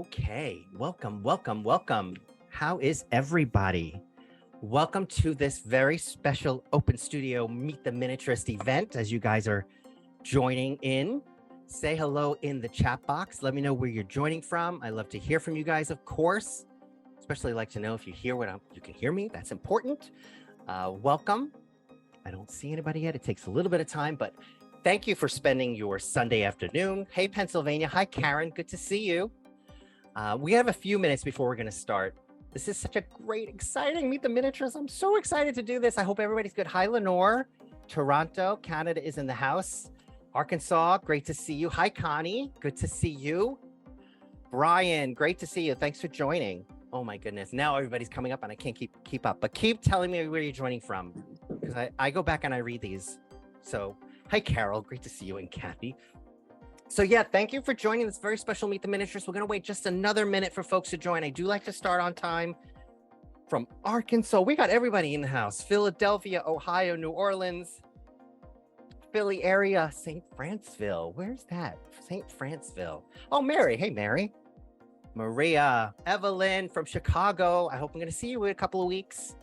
Okay, welcome. How is everybody? Welcome to this very special Open Studio Meet the Miniaturist event. As you guys are joining in, say hello in the chat box. Let me know where you're joining from. I love to hear from you guys, of course. Especially like to know if you hear you can hear me. That's important. Welcome. I don't see anybody yet. It takes a little bit of time, but thank you for spending your Sunday afternoon. Hey, Pennsylvania. Hi, Karen. Good to see you. We have a few minutes before we're going to start. This is such a great, exciting Meet the Miniaturists. I'm so excited to do this. I hope everybody's good. Hi, Lenore. Toronto, Canada is in the house. Arkansas, great to see you. Hi, Connie. Good to see you. Brian, great to see you. Thanks for joining. Oh my goodness. Now everybody's coming up and I can't keep up. But keep telling me where you're joining from, because I go back and I read these. So, hi, Carol. Great to see you, and Kathy. So yeah, thank you for joining this very special Meet the Miniaturists. We're going to wait just another minute for folks to join. I do like to start on time. From Arkansas, we got everybody in the house. Philadelphia, Ohio, New Orleans, Philly area, St. Franceville. Where's that? St. Franceville. Oh, Mary. Hey, Mary. Maria, Evelyn from Chicago. I hope I'm going to see you in a couple of weeks.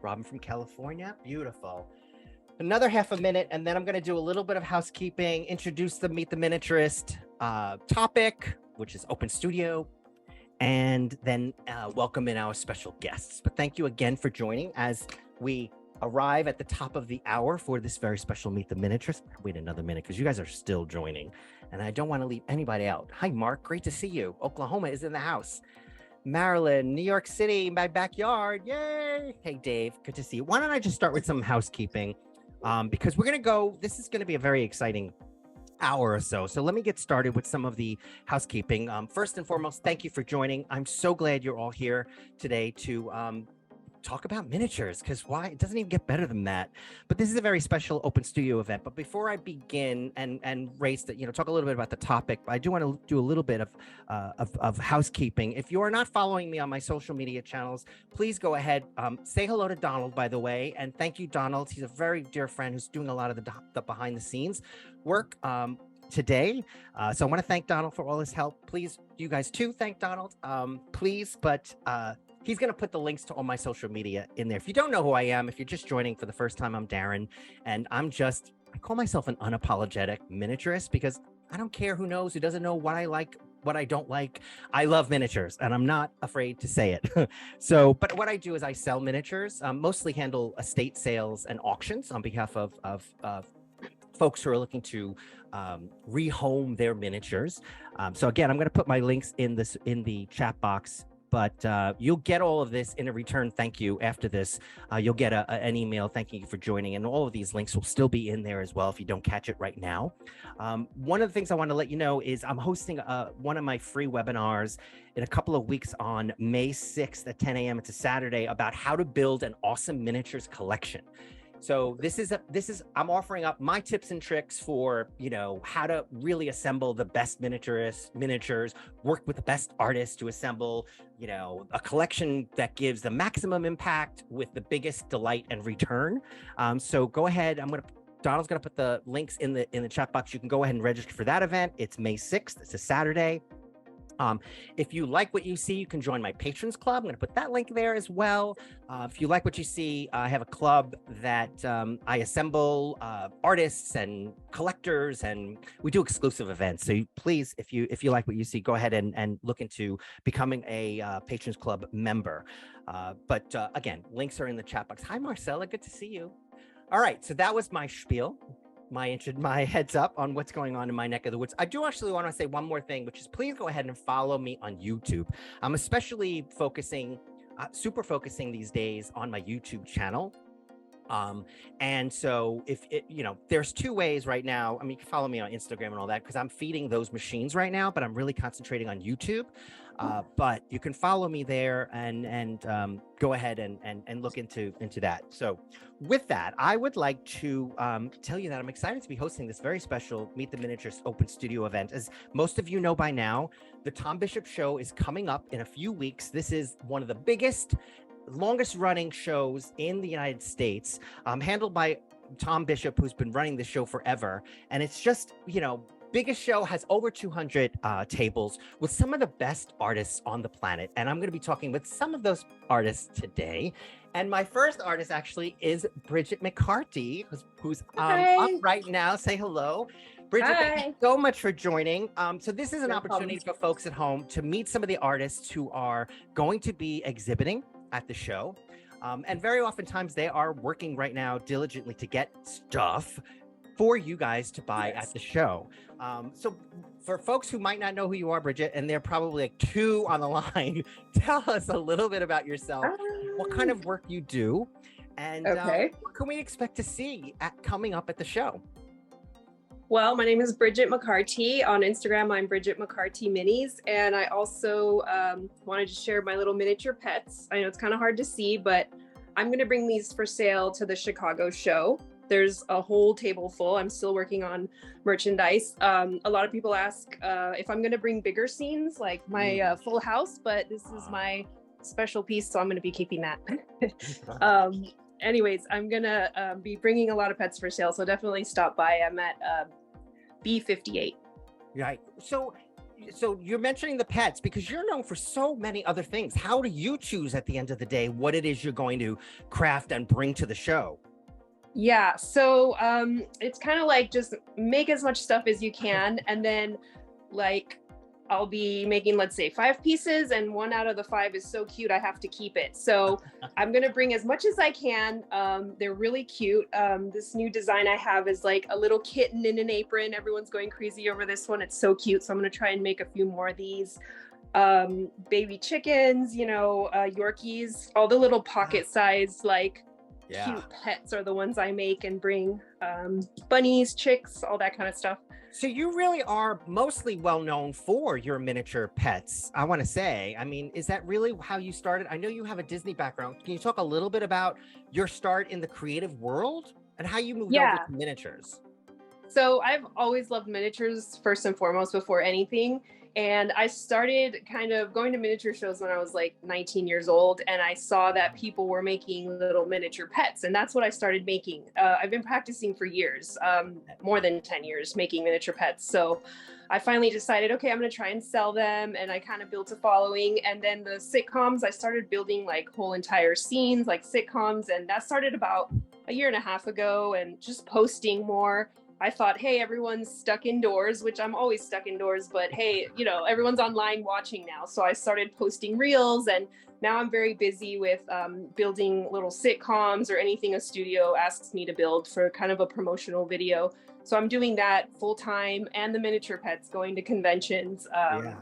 Robin from California. Beautiful. Another half a minute, and then I'm going to do a little bit of housekeeping, introduce the Meet the Miniaturist topic, which is Open Studio, and then welcome in our special guests. But thank you again for joining as we arrive at the top of the hour for this very special Meet the Miniaturist. Wait another minute because you guys are still joining, and I don't want to leave anybody out. Hi, Mark. Great to see you. Oklahoma is in the house. Maryland, New York City, my backyard. Yay. Hey, Dave. Good to see you. Why don't I just start with some housekeeping? Because we're going to go, this is going to be a very exciting hour or so. So let me get started with some of the housekeeping. First and foremost, thank you for joining. I'm so glad you're all here today to talk about miniatures, because why? It doesn't even get better than that. But this is a very special Open Studio event. But before I begin and raise the, talk a little bit about the topic, I do want to do a little bit of housekeeping. If you are not following me on my social media channels, please go ahead. Say hello to Donald, by the way, and thank you, Donald. He's a very dear friend who's doing a lot of the behind the scenes work today. So I want to thank Donald for all his help. Please, you guys too, thank Donald, please. But he's going to put the links to all my social media in there. If you don't know who I am, if you're just joining for the first time, I'm Darren, and I call myself an unapologetic miniaturist because I don't care who knows, who doesn't know what I like, what I don't like. I love miniatures, and I'm not afraid to say it. So, but what I do is I sell miniatures, mostly handle estate sales and auctions on behalf of folks who are looking to rehome their miniatures. So again, I'm going to put my links in the chat box. But you'll get all of this in a return thank you after this. You'll get an email thanking you for joining, and all of these links will still be in there as well if you don't catch it right now. One of the things I want to let you know is I'm hosting one of my free webinars in a couple of weeks on May 6th at 10 a.m. It's a Saturday, about how to build an awesome miniatures collection. So I'm offering up my tips and tricks for, how to really assemble the best miniatures, work with the best artists to assemble, a collection that gives the maximum impact with the biggest delight and return. So go ahead. Donald's going to put the links in the chat box. You can go ahead and register for that event. It's May 6th. It's a Saturday. If you like what you see, you can join my patrons club. I'm going to put that link there as well. If you like what you see, I have a club that I assemble artists and collectors, and we do exclusive events. So please, if you like what you see, go ahead and look into becoming a patrons club member. But again, links are in the chat box. Hi, Marcella. Good to see you. All right. So that was my spiel. My heads up on what's going on in my neck of the woods. I do actually want to say one more thing, which is please go ahead and follow me on YouTube. I'm especially super focusing these days on my YouTube channel. And so there's two ways right now. I mean, you can follow me on Instagram and all that because I'm feeding those machines right now, but I'm really concentrating on YouTube. But you can follow me there and go ahead and look into that. So with that, I would like to tell you that I'm excited to be hosting this very special Meet the Miniaturists Open Studio event. As most of you know by now, the Tom Bishop Show is coming up in a few weeks. This is one of the biggest, longest running shows in the United States, handled by Tom Bishop, who's been running the show forever. And it's just, biggest show, has over 200 tables with some of the best artists on the planet. And I'm going to be talking with some of those artists today. And my first artist actually is BRIDGET MCCARTY, who's up right now. Say hello. BRIDGET, thank you so much for joining. So this is an opportunity for folks at home to meet some of the artists who are going to be exhibiting at the show. And very oftentimes they are working right now diligently to get stuff for you guys to buy at the show. So for folks who might not know who you are, BRIDGET, and they're probably like two on the line, tell us a little bit about yourself, what kind of work you do, and what can we expect to see coming up at the show? Well, my name is BRIDGET MCCARTY. On Instagram, I'm BRIDGET MCCARTY Minis. And I also wanted to share my little miniature pets. I know it's kind of hard to see, but I'm going to bring these for sale to the Chicago show. There's a whole table full. I'm still working on merchandise. A lot of people ask if I'm going to bring bigger scenes like my full house, but this is my special piece, so I'm going to be keeping that. Anyways, I'm going to be bringing a lot of pets for sale, so definitely stop by. I'm at B58. Right. So you're mentioning the pets because you're known for so many other things. How do you choose at the end of the day what it is you're going to craft and bring to the show? Yeah, so it's kind of like just make as much stuff as you can, and then like I'll be making, let's say, 5 pieces, and 1 out of the 5 is so cute I have to keep it. So I'm gonna bring as much as I can. They're really cute. This new design I have is like a little kitten in an apron. Everyone's going crazy over this one. It's so cute. So I'm gonna try and make a few more of these. Baby chickens, you know, Yorkies, all the little pocket-sized like cute pets are the ones I make and bring. Bunnies, chicks, all that kind of stuff. So you really are mostly well known for your miniature pets, I want to say. I mean, is that really how you started? I know you have a Disney background. Can you talk a little bit about your start in the creative world and how you moved over to miniatures? So I've always loved miniatures first and foremost before anything. And I started kind of going to miniature shows when I was like 19 years old, and I saw that people were making little miniature pets, and that's what I started making. I've been practicing for years, more than 10 years, making miniature pets. So I finally decided, okay, I'm going to try and sell them, and I kind of built a following. And then the sitcoms, I started building like whole entire scenes, like sitcoms, and that started about a year and a half ago, and just posting more. I thought, hey, everyone's stuck indoors, which I'm always stuck indoors, but hey, you know, everyone's online watching now. So I started posting reels, and now I'm very busy with building little sitcoms or anything a studio asks me to build for kind of a promotional video. So I'm doing that full time, and the miniature pets, going to conventions.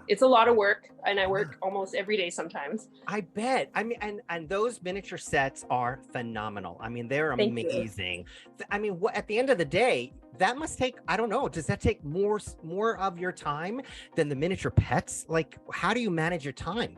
It's a lot of work, and I work almost every day sometimes. I bet. I mean, and those miniature sets are phenomenal. I mean, they're amazing. I mean, at the end of the day, that must take, I don't know, does that take more of your time than the miniature pets? Like, how do you manage your time?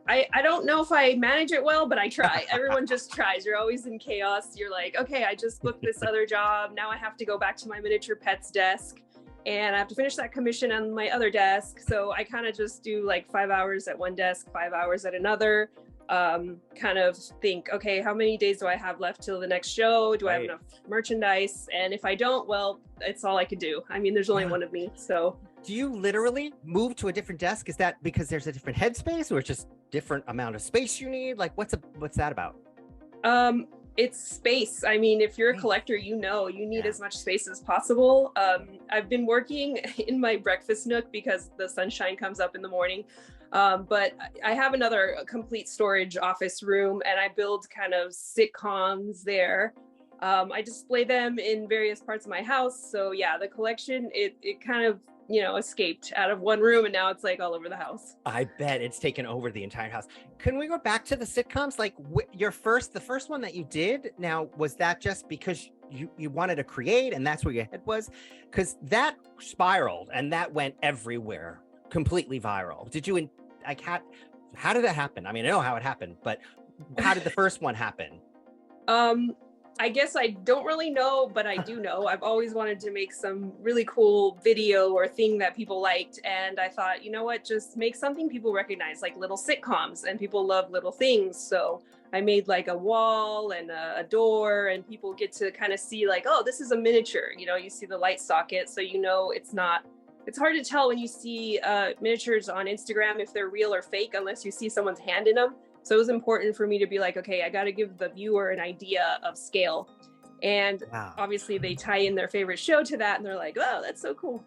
I don't know if I manage it well, but I try. Everyone just tries. You're always in chaos. You're like, okay, I just booked this other job. Now I have to go back to my miniature pets desk, and I have to finish that commission on my other desk. So I kind of just do like 5 hours at one desk, 5 hours at another. Kind of think, okay, how many days do I have left till the next show? Do I have enough merchandise? And if I don't, well, it's all I could do. I mean, there's only one of me, so. Do you literally move to a different desk? Is that because there's a different headspace, or just different amount of space you need? Like, what's that about? It's space. I mean, if you're a collector, you know, you need as much space as possible. I've been working in my breakfast nook because the sunshine comes up in the morning. But I have another complete storage office room, and I build kind of sitcoms there. I display them in various parts of my house. So yeah, the collection, it kind of, you know, escaped out of one room, and now it's like all over the house. I bet it's taken over the entire house. Can we go back to the sitcoms? Like the first one that you did, now, was that just because you wanted to create and that's where your head was? Because that spiraled and that went everywhere, completely viral. Did you, like, how did that happen? I mean, I know how it happened, but how did the first one happen? I guess I don't really know, but I do know. I've always wanted to make some really cool video or thing that people liked. And I thought, you know what, just make something people recognize, like little sitcoms, and people love little things. So I made like a wall and a door, and people get to kind of see like, oh, this is a miniature. You know, you see the light socket, so you know it's not. It's hard to tell when you see miniatures on Instagram if they're real or fake unless you see someone's hand in them. So it was important for me to be like, okay, I got to give the viewer an idea of scale. And Wow. obviously they tie in their favorite show to that, and they're like, oh, that's so cool.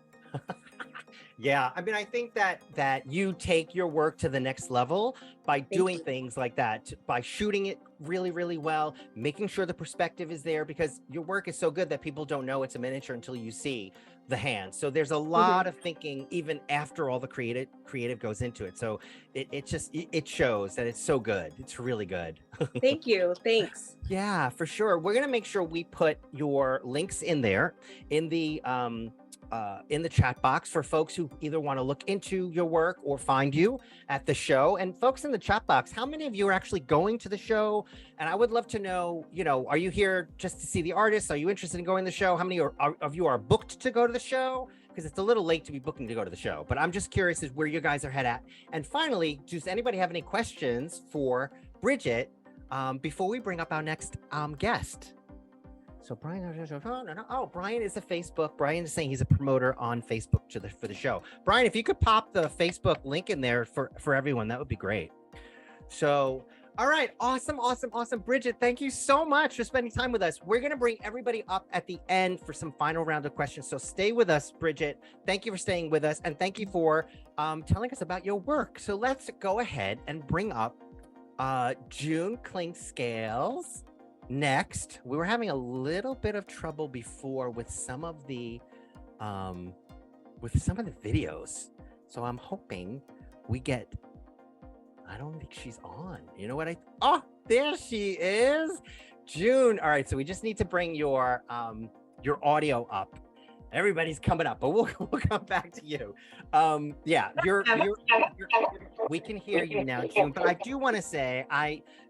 Yeah, I mean, I think that you take your work to the next level by doing things like that, by shooting it really, really well, making sure the perspective is there, because your work is so good that people don't know it's a miniature until you see the hand. So there's a lot of thinking even after all the creative goes into it. So it shows that it's so good. It's really good. Thank you. Thanks. Yeah, for sure. We're gonna make sure we put your links in there in the chat box for folks who either want to look into your work or find you at the show. And folks in the chat box, how many of you are actually going to the show? And I would love to know, you know, are you here just to see the artists? Are you interested in going to the show? How many of you are booked to go to the show? Because it's a little late to be booking to go to the show, but I'm just curious as where you guys are head at. And finally, does anybody have any questions for Bridget before we bring up our next guest? So Brian, oh, Brian is a Facebook. Brian is saying he's a promoter on Facebook for the show. Brian, if you could pop the Facebook link in there for everyone, that would be great. So, all right, awesome. Bridget, thank you so much for spending time with us. We're going to bring everybody up at the end for some final round of questions. So stay with us, Bridget. Thank you for staying with us, and thank you for telling us about your work. So let's go ahead and bring up June CLINKSCALES. Next, we were having a little bit of trouble before with some of the videos. So I'm hoping we get, I don't think she's on. You know what oh, there she is. June. All right, so we just need to bring your audio up. Everybody's coming up, but we'll come back to you. Yeah, we can hear you now, June, but I do want to say,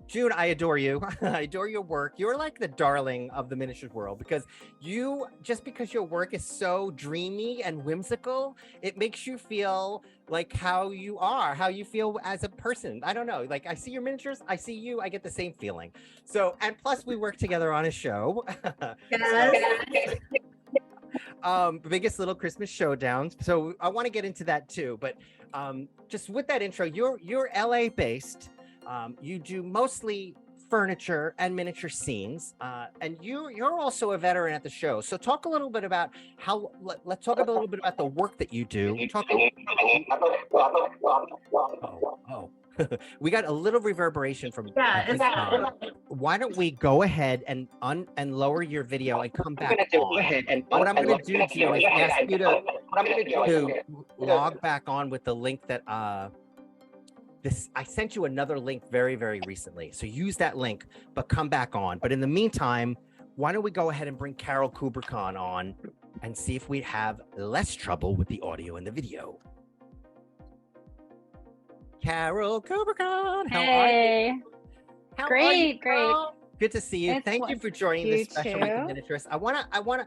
June, I adore you. I adore your work. You're like the darling of the miniatures world, because because your work is so dreamy and whimsical, it makes you feel like how you feel as a person. I don't know, like I see your miniatures, I see you, I get the same feeling. So, and plus we work together on a show. Biggest Little Christmas Showdown. So I want to get into that too, but just with that intro, you're LA based. You do mostly furniture and miniature scenes, and you're also a veteran at the show. So talk a little bit about let's talk a little bit about the work that you do. We got a little reverberation from why don't we go ahead and lower your video and come back on. What I'm going to do, June, is ask you to log back on with the link that I sent you another link very, very recently. So use that link, but come back on. But in the meantime, why don't we go ahead and bring Carol KUBRICAN on and see if we have less trouble with the audio and the video. Carol KUBRICAN, how are you? Great. Good to see you. Thank you for joining this special Meet the Miniaturist. I wanna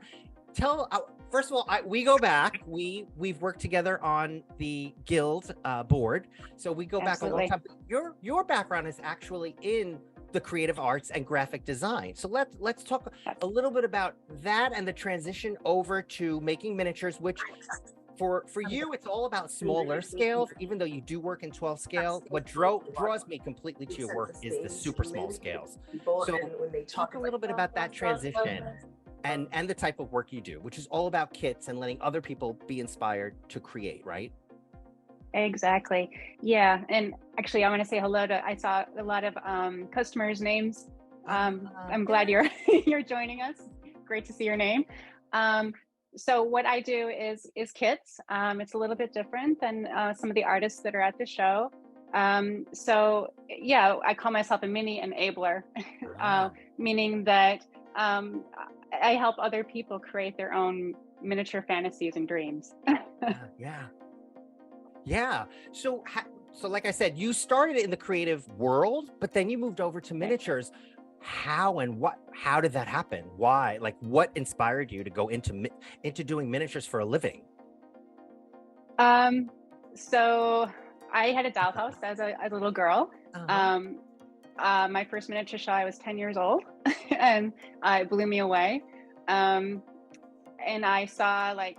tell. First of all, we go back. We've worked together on the guild board, so we go back a long time. Your background is actually in the creative arts and graphic design. So let's talk a little bit about that and the transition over to making miniatures, which for you, it's all about smaller scales, even though you do work in 12 scale. What draws me completely to your work is the super small scales. So talk a little bit about that transition and the type of work you do, which is all about kits and letting other people be inspired to create, right? Exactly. Yeah. And actually, I want to say hello to, I saw a lot of customers' names. I'm glad you're joining us. Great to see your name. So what I do is kits. It's a little bit different than some of the artists that are at the show. So yeah, I call myself a mini enabler, meaning that I help other people create their own miniature fantasies and dreams. Yeah. So like I said, you started in the creative world, but then you moved over to miniatures. How did that happen? Why? Like, what inspired you to go into doing miniatures for a living? So I had a dollhouse as a little girl. my first miniature show, I was 10 years old and it blew me away. And I saw like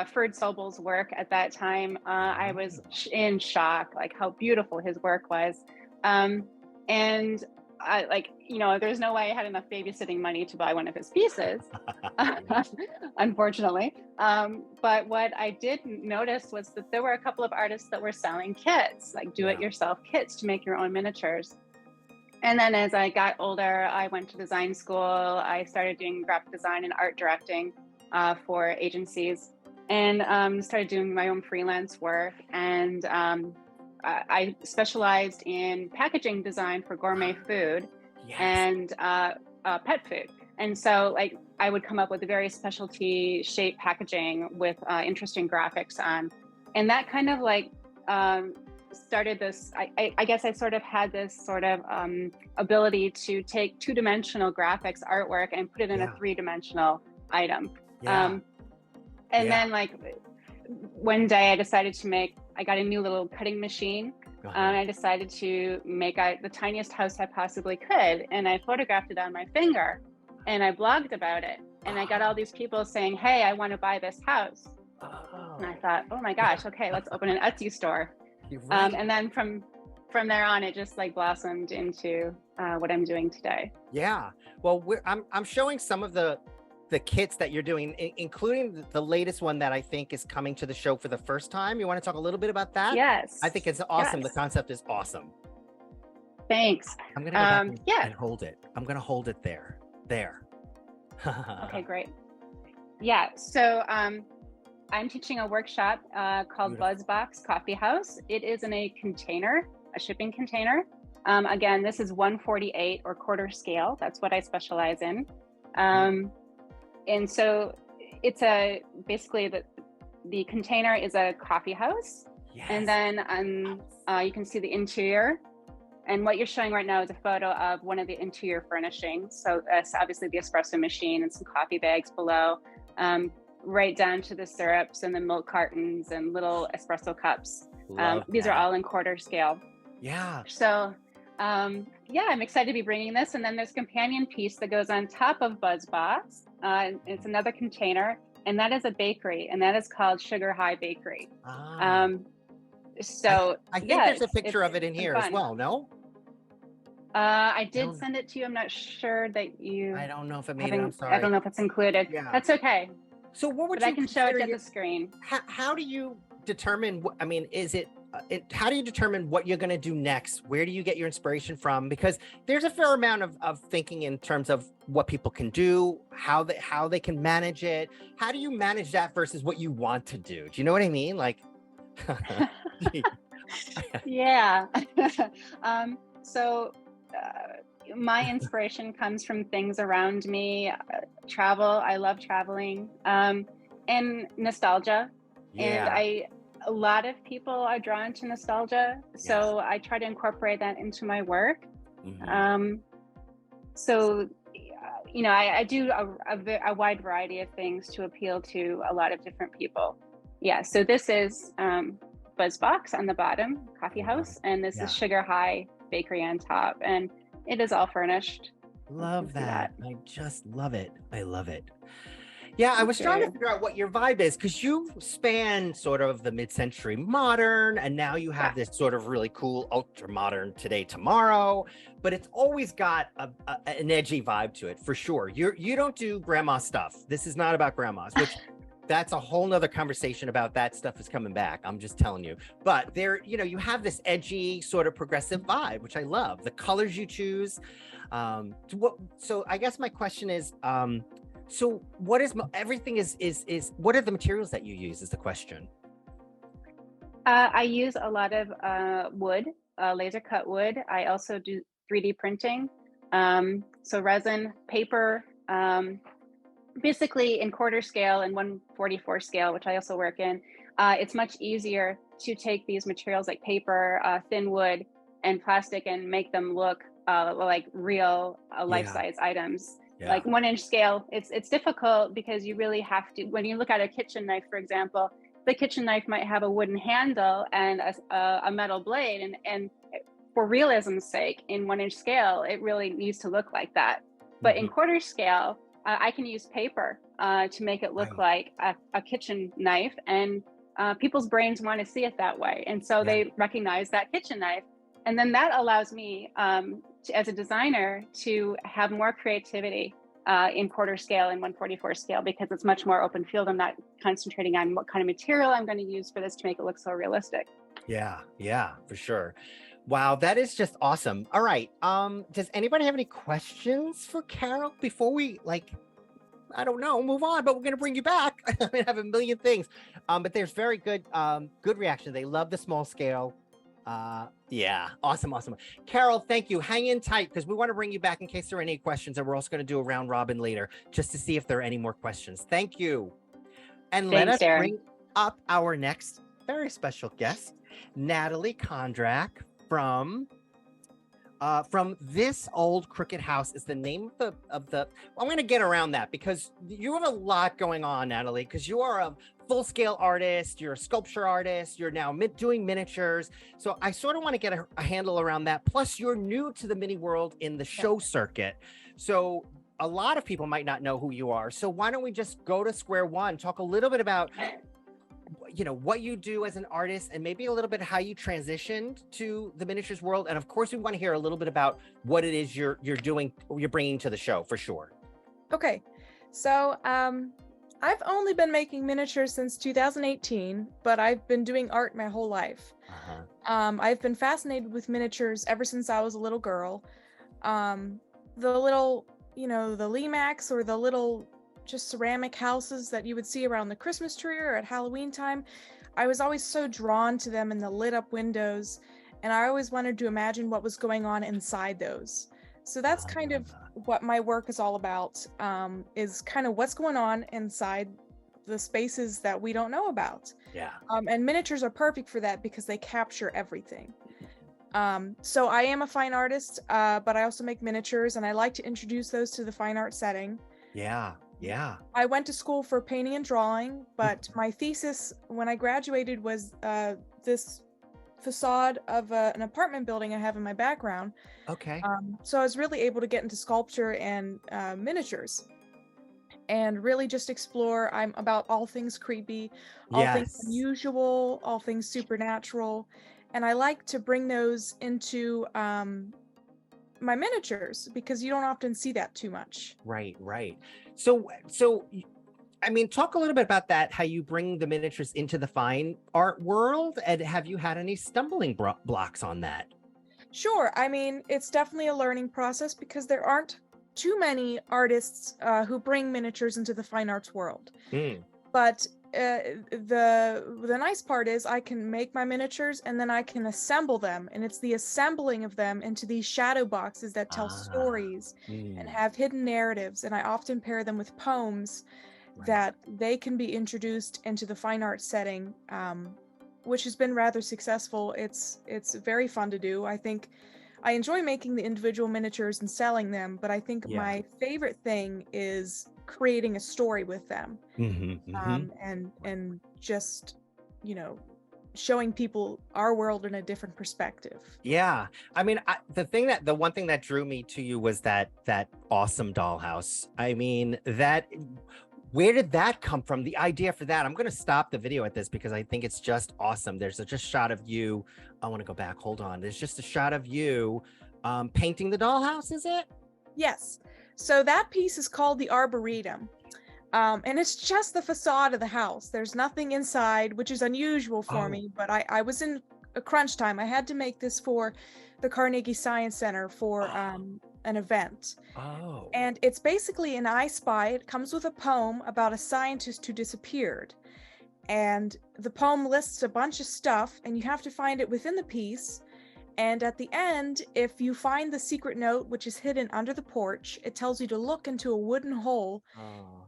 Ferd Sobel's work at that time. I was in shock, like how beautiful his work was. And I like, there's no way I had enough babysitting money to buy one of his pieces, unfortunately. But what I did notice was that there were a couple of artists that were selling kits, like do-it-yourself kits to make your own miniatures. And then as I got older, I went to design school. I started doing graphic design and art directing for agencies, and started doing my own freelance work. And I specialized in packaging design for gourmet food and pet food. And so like I would come up with a very specialty shape packaging with interesting graphics on. And that kind of like started this, I guess I sort of had this sort of ability to take two-dimensional graphics artwork and put it in a three-dimensional item. And then like one day I decided to I got a new little cutting machine. I decided to make the tiniest house I possibly could. And I photographed it on my finger and I blogged about it. And I got all these people saying, hey, I want to buy this house. And I thought, oh my gosh, okay, let's open an Etsy store. And then from there on, it just like blossomed into what I'm doing today. Yeah. Well, I'm showing some of the kits that you're doing, including the latest one that I think is coming to the show for the first time. You want to talk a little bit about that? Yes. I think it's awesome. The concept is awesome. Thanks. I'm going to go back and hold it. I'm going to hold it there. Okay, great. Yeah. So I'm teaching a workshop called Buzzbox Coffee House. It is in a container, a shipping container. Again, this is 1/48 or quarter scale. That's what I specialize in. And so it's basically the container is a coffee house. And then you can see the interior. And what you're showing right now is a photo of one of the interior furnishings. So it's obviously the espresso machine and some coffee bags below, right down to the syrups and the milk cartons and little espresso cups. These are all in quarter scale. Yeah. So I'm excited to be bringing this. And then there's a companion piece that goes on top of Buzzbox. It's another container, and that is a bakery, and that is called Sugar High Bakery. So I think there's a picture of it in here as well, no? I did send it to you. I'm not sure that you... I don't know if it made it, I'm sorry. I don't know if it's included. Yeah. That's okay. So what would I can show it at the screen. How do you determine, how do you determine what you're going to do next? Where do you get your inspiration from? Because there's a fair amount of thinking in terms of what people can do, how they can manage it. How do you manage that versus what you want to do? Do you know what I mean? Like, yeah. My inspiration comes from things around me, travel. I love traveling, and nostalgia. And a lot of people are drawn to nostalgia. So I try to incorporate that into my work. I do a wide variety of things to appeal to a lot of different people. Yeah. So this is Buzzbox on the bottom, coffee house, and this is Sugar High Bakery on top, and it is all furnished. Love that. I just love it. I love it. Yeah, I was trying to figure out what your vibe is, because you span sort of the mid-century modern, and now you have this sort of really cool ultra modern today, tomorrow, but it's always got an edgy vibe to it for sure. You don't do grandma stuff. This is not about grandmas, which that's a whole nother conversation about that stuff is coming back. I'm just telling you. But there, you have this edgy sort of progressive vibe, which I love. The colors you choose. So I guess my question is, so what is everything is what are the materials that you use is the question. I use a lot of wood, laser cut wood. I also do 3D printing. So resin, paper, basically in quarter scale and 1/44 scale, which I also work in. It's much easier to take these materials like paper, thin wood, and plastic and make them look like real life-size items. Like 1-inch scale, it's difficult because you really have to, when you look at a kitchen knife, for example, the kitchen knife might have a wooden handle and a metal blade, and for realism's sake, in 1-inch scale, it really needs to look like that. But in quarter scale, I can use paper to make it look like a kitchen knife, and people's brains want to see it that way. And so they recognize that kitchen knife. And then that allows me, as a designer, to have more creativity in quarter scale and 1/44 scale, because it's much more open field. I'm not concentrating on what kind of material I'm going to use for this to make it look so realistic. Yeah, for sure. Wow, that is just awesome. All right. Does anybody have any questions for Carol before we, like, I don't know, move on, but we're going to bring you back. I have a million things. But there's very good reaction. They love the small scale. Yeah, awesome. Carol, thank you. Hang in tight, because we want to bring you back in case there are any questions, and we're also going to do a round robin later just to see if there are any more questions. Thank you. And let us bring up our next very special guest, Natalie CONDRAC from This Old Crooked House is the name of the I'm going to get around that, because you have a lot going on, Natalie, because you are a full-scale artist, you're a sculpture artist, you're now doing miniatures. So I sort of want to get a handle around that. Plus, you're new to the mini world in the show circuit. So a lot of people might not know who you are. So why don't we just go to square one, talk a little bit about, you know, what you do as an artist, and maybe a little bit how you transitioned to the miniatures world. And of course, we want to hear a little bit about what it is you're doing, you're bringing to the show, for sure. Okay, so I've only been making miniatures since 2018, but I've been doing art my whole life. I've been fascinated with miniatures ever since I was a little girl. The little, you know, the Limax, or the little just ceramic houses that you would see around the Christmas tree or at Halloween time. I was always so drawn to them in the lit up windows, and I always wanted to imagine what was going on inside those. So that's kind of what my work is all about, is kind of what's going on inside the spaces that we don't know about. And miniatures are perfect for that, because they capture everything. So I am a fine artist, but I also make miniatures, and I like to introduce those to the fine art setting. I went to school for painting and drawing, but my thesis when I graduated was this facade of an apartment building I have in my background. So I was really able to get into sculpture and miniatures, and really just explore. I'm about all things creepy, all things unusual, all things supernatural, and I like to bring those into my miniatures, because you don't often see that too much. Right. So I mean, talk a little bit about that, how you bring the miniatures into the fine art world, and have you had any stumbling blocks on that? Sure. I mean, it's definitely a learning process, because there aren't too many artists who bring miniatures into the fine arts world. But the nice part is I can make my miniatures, and then I can assemble them, and it's the assembling of them into these shadow boxes that tell stories and have hidden narratives, and I often pair them with poems that they can be introduced into the fine art setting, which has been rather successful. It's very fun to do. I think I enjoy making the individual miniatures and selling them, but I think my favorite thing is creating a story with them, and just, you know, showing people our world in a different perspective. I mean, the one thing that drew me to you was that awesome dollhouse. I mean, where did that come from? The idea for that? I'm going to stop the video at this, because I think it's just awesome. There's just a shot of you. I want to go back. Hold on. There's just a shot of you painting the dollhouse. Is it? Yes. So that piece is called the Arboretum. And it's just the facade of the house. There's nothing inside, which is unusual for me, but I was in a crunch time. I had to make this for the Carnegie Science Center for an event. And it's basically an I Spy. It comes with a poem about a scientist who disappeared. And the poem lists a bunch of stuff, and you have to find it within the piece. And at the end, if you find the secret note, which is hidden under the porch, it tells you to look into a wooden hole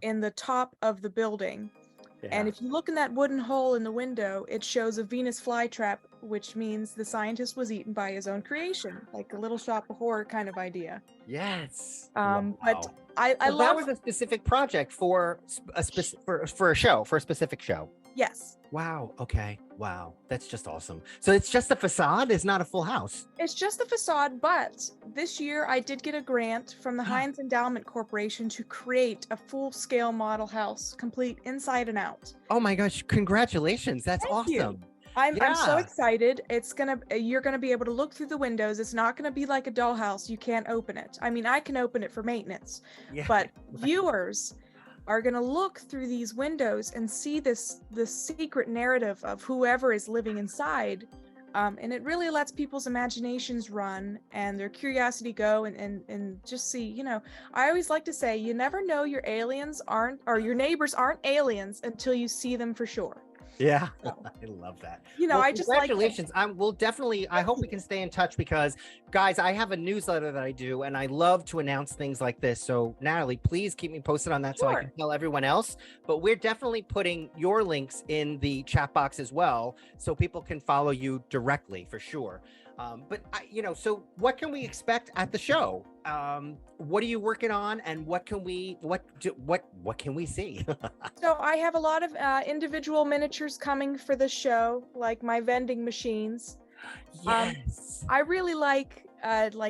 in the top of the building. And if you look in that wooden hole in the window, it shows a Venus flytrap, which means the scientist was eaten by his own creation, like a Little Shop of Horror kind of idea. But I love that was a specific project for a show, for a specific show. Yes. Wow. Okay. Wow. That's just awesome. So it's just a facade. It's not a full house. It's just the facade, but this year I did get a grant from the Heinz Endowment Corporation to create a full-scale model house, complete inside and out. Oh my gosh. Congratulations. That's Thank you. awesome. I'm so Yeah. excited. You're gonna be able to look through the windows. It's not gonna be like a dollhouse. You can't open it. I mean, I can open it for maintenance, Yeah. but viewers are gonna look through these windows and see this secret narrative of whoever is living inside. And it really lets people's imaginations run and their curiosity go and just see, you know, I always like to say, you never know your your neighbors aren't aliens until you see them for sure. Yeah, I love that. You know, Well, I just like congratulations. I hope we can stay in touch because, guys, I have a newsletter that I do, and I love to announce things like this. So, Natalie, please keep me posted on that so I Sure. can tell everyone else. But we're definitely putting your links in the chat box as well, so people can follow you directly for sure. So what can we expect at the show? What are you working on, and what can we see? So I have a lot of individual miniatures coming for the show, like my vending machines. Yes. I really like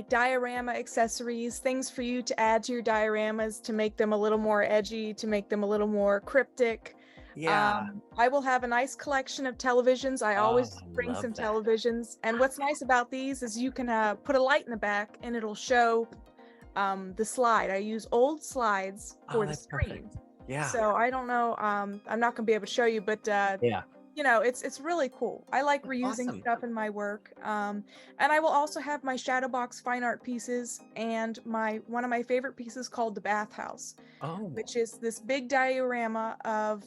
diorama accessories, things for you to add to your dioramas to make them a little more edgy, to make them a little more cryptic. Yeah. I will have a nice collection of televisions. I always bring love some that. televisions. And what's nice about these is you can put a light in the back and it'll show the slide. I use old slides for the That's screen. perfect. Yeah. So I don't know, I'm not gonna be able to show you, but Yeah. you know, it's really cool. I like reusing Awesome. stuff in my work. And I will also have my shadow box fine art pieces and one of my favorite pieces called the bathhouse, Oh. which is this big diorama of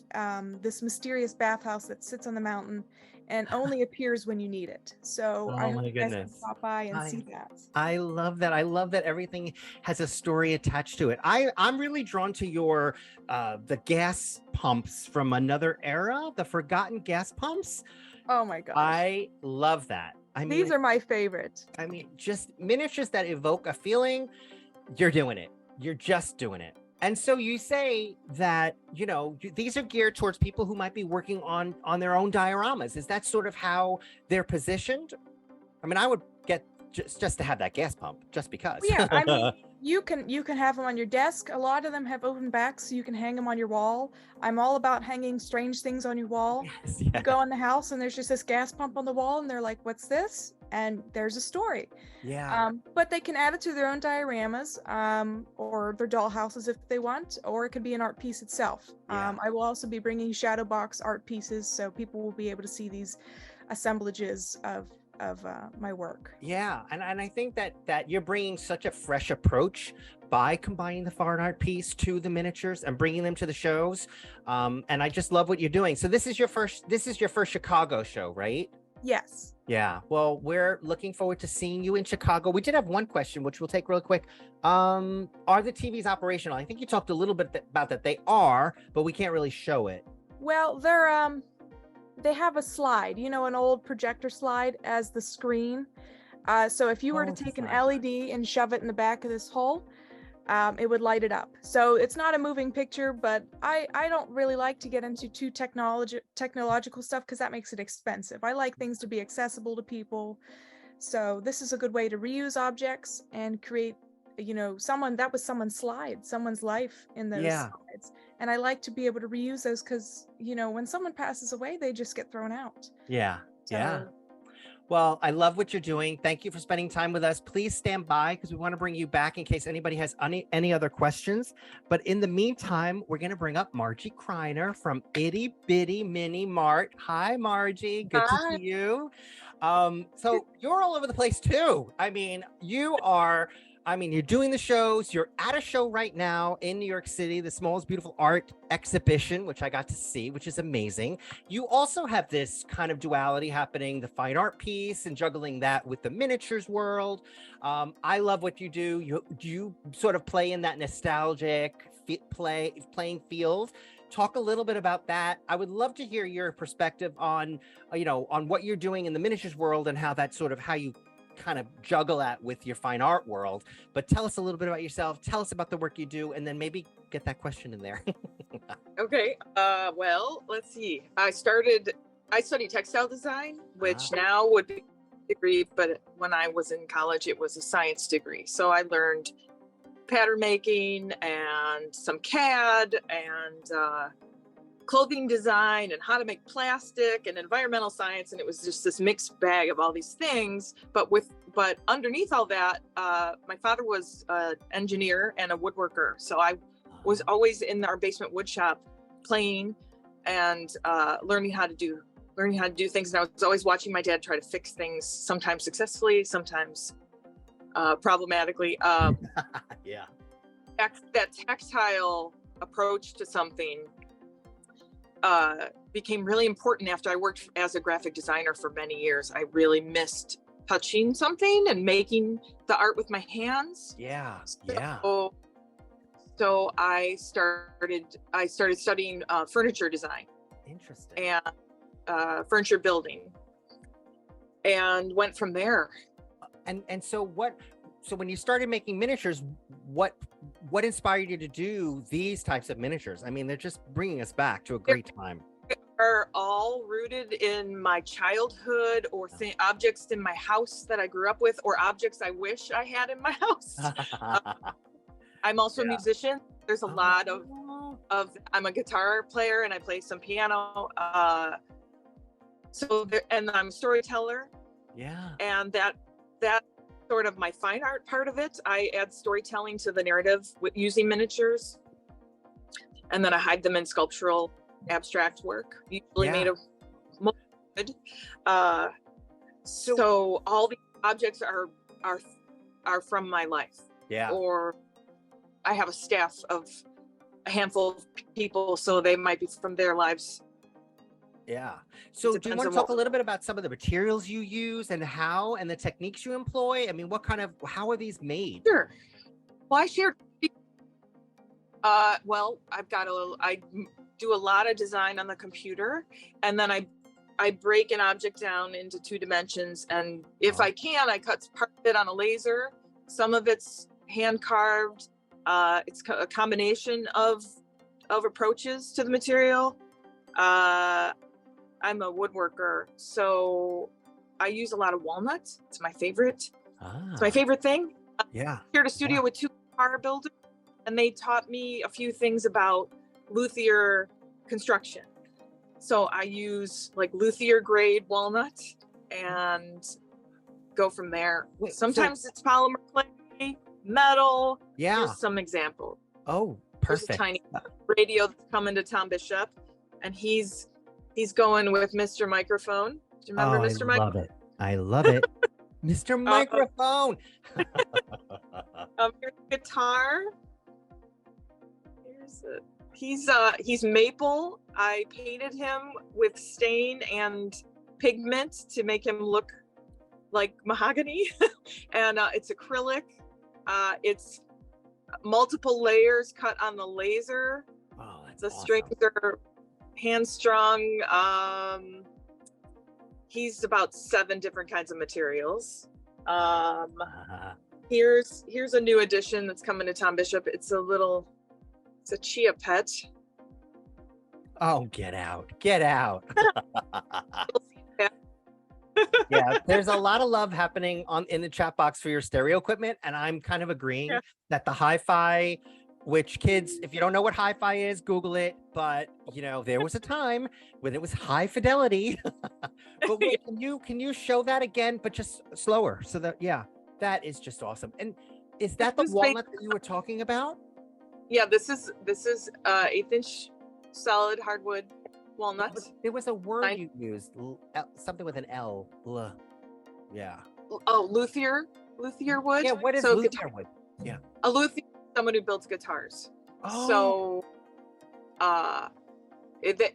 this mysterious bathhouse that sits on the mountain and only appears when you need it. So I Oh hope my you guys can goodness. stop by and see that. I love that. I love that everything has a story attached to it. I'm really drawn to your the gas pumps from another era, the forgotten gas pumps. Oh my gosh. I love that. I mean, These are my favorite. I mean, just miniatures that evoke a feeling. You're doing it. You're just doing it. And so you say that, you know, these are geared towards people who might be working on their own dioramas. Is that sort of how they're positioned? I mean, I would get just to have that gas pump just because. Yeah, I mean, you can have them on your desk. A lot of them have open backs, so you can hang them on your wall. I'm all about hanging strange things on your wall. Yes, You yeah. go in the house and there's just this gas pump on the wall, and they're like, "What's this?" And there's a story. Yeah. But they can add it to their own dioramas, or their doll houses if they want, or it could be an art piece itself. Yeah. I will also be bringing shadow box art pieces, so people will be able to see these assemblages of my work. Yeah, and I think that you're bringing such a fresh approach by combining the fine art piece to the miniatures and bringing them to the shows. And I just love what you're doing. So this is your first Chicago show, right? Yes. Yeah. Well, we're looking forward to seeing you in Chicago. We did have one question, which we'll take real quick. Are the TVs operational? I think you talked a little bit about that. They are, but we can't really show it. Well, they have a slide, you know, an old projector slide as the screen. So if you were to Oh, take an slide. LED and shove it in the back of this hole, it would light it up. So it's not a moving picture, but I don't really like to get into too technological stuff because that makes it expensive. I like things to be accessible to people. So this is a good way to reuse objects and create, you know, someone's slide, someone's life in those Yeah. slides. And I like to be able to reuse those because, you know, when someone passes away, they just get thrown out. Yeah. Yeah. So, Well, I love what you're doing. Thank you for spending time with us. Please stand by because we want to bring you back in case anybody has any other questions. But in the meantime, we're going to bring up Margie CRINER from Itty Bitty Mini Mart. Hi, Margie. Good to Hi. see you. So you're all over the place too. You're doing the shows. You're at a show right now in New York City, the Smallest Beautiful Art exhibition, which I got to see, which is amazing. You also have this kind of duality happening, the fine art piece and juggling that with the miniatures world. I love what you do. You sort of play in that nostalgic playing field. Talk a little bit about that. I would love to hear your perspective on what you're doing in the miniatures world and how you kind of juggle that with your fine art world. But tell us a little bit about yourself. Tell us about the work you do, and then maybe get that question in there. Okay. Well, let's see. I studied textile design, which now would be a degree, but when I was in college, it was a science degree. So I learned pattern making and some CAD and clothing design and how to make plastic and environmental science. And it was just this mixed bag of all these things. But underneath all that, my father was an engineer and a woodworker. So I was always in our basement wood shop playing and learning how to do things. And I was always watching my dad try to fix things, sometimes successfully, sometimes problematically. Yeah. That textile approach to something became really important after I worked as a graphic designer for many years. I really missed touching something and making the art with my hands. Yeah. So I started studying furniture design. Interesting. And furniture building, and went from there. And so when you started making miniatures, what inspired you to do these types of miniatures? I mean, they're just bringing us back to a great time. Are all rooted in my childhood or objects in my house that I grew up with, or objects I wish I had in my house. I'm also a musician. There's a lot of I'm a guitar player and I play some piano. And I'm a storyteller. Yeah. And that sort of my fine art part of it. I add storytelling to the narrative using miniatures. And then I hide them in sculptural abstract work, usually made of wood. So all the objects are from my life. Yeah. Or I have a staff of a handful of people, so they might be from their lives. Yeah. So do you want to talk a little bit about some of the materials you use and the techniques you employ? I mean, how are these made? Sure. Well, I shared. I do a lot of design on the computer, and then I break an object down into 2 dimensions, and if I can, I cut part of it on a laser. Some of it's hand carved. It's a combination of approaches to the material. I'm a woodworker, so I use a lot of walnut. It's my favorite. It's my favorite thing. Yeah. Here at a studio with 2 car builders, and they taught me a few things about luthier construction. So I use like luthier grade walnut and go from there. Sometimes it's polymer clay, metal. Yeah. Here's some examples. Oh, perfect. There's a tiny radio that's coming to Tom Bishop, and he's going with Mr. Microphone. Do you remember Mr. Microphone? I love it. Mr. Microphone. Here's a guitar. He's maple. I painted him with stain and pigment to make him look like mahogany. And it's acrylic. It's multiple layers cut on the laser. Oh, that's the awesome. Strings are hand strung. He's about 7 different kinds of materials. Here's a new addition that's coming to Tom Bishop. It's a chia pet. Oh, get out. Yeah, there's a lot of love happening in the chat box for your stereo equipment, and I'm kind of agreeing that the hi-fi, which kids, if you don't know what hi-fi is, Google it. But there was a time when it was high fidelity. But wait, can you show that again, but just slower? So that is just awesome. And is that the walnut that you were talking about? Yeah, this is 1/8" solid hardwood walnut. There was a word you used, something with an L. Yeah. Oh, luthier wood. Yeah, what is luthier wood? Yeah. A luthier is someone who builds guitars. Oh. So,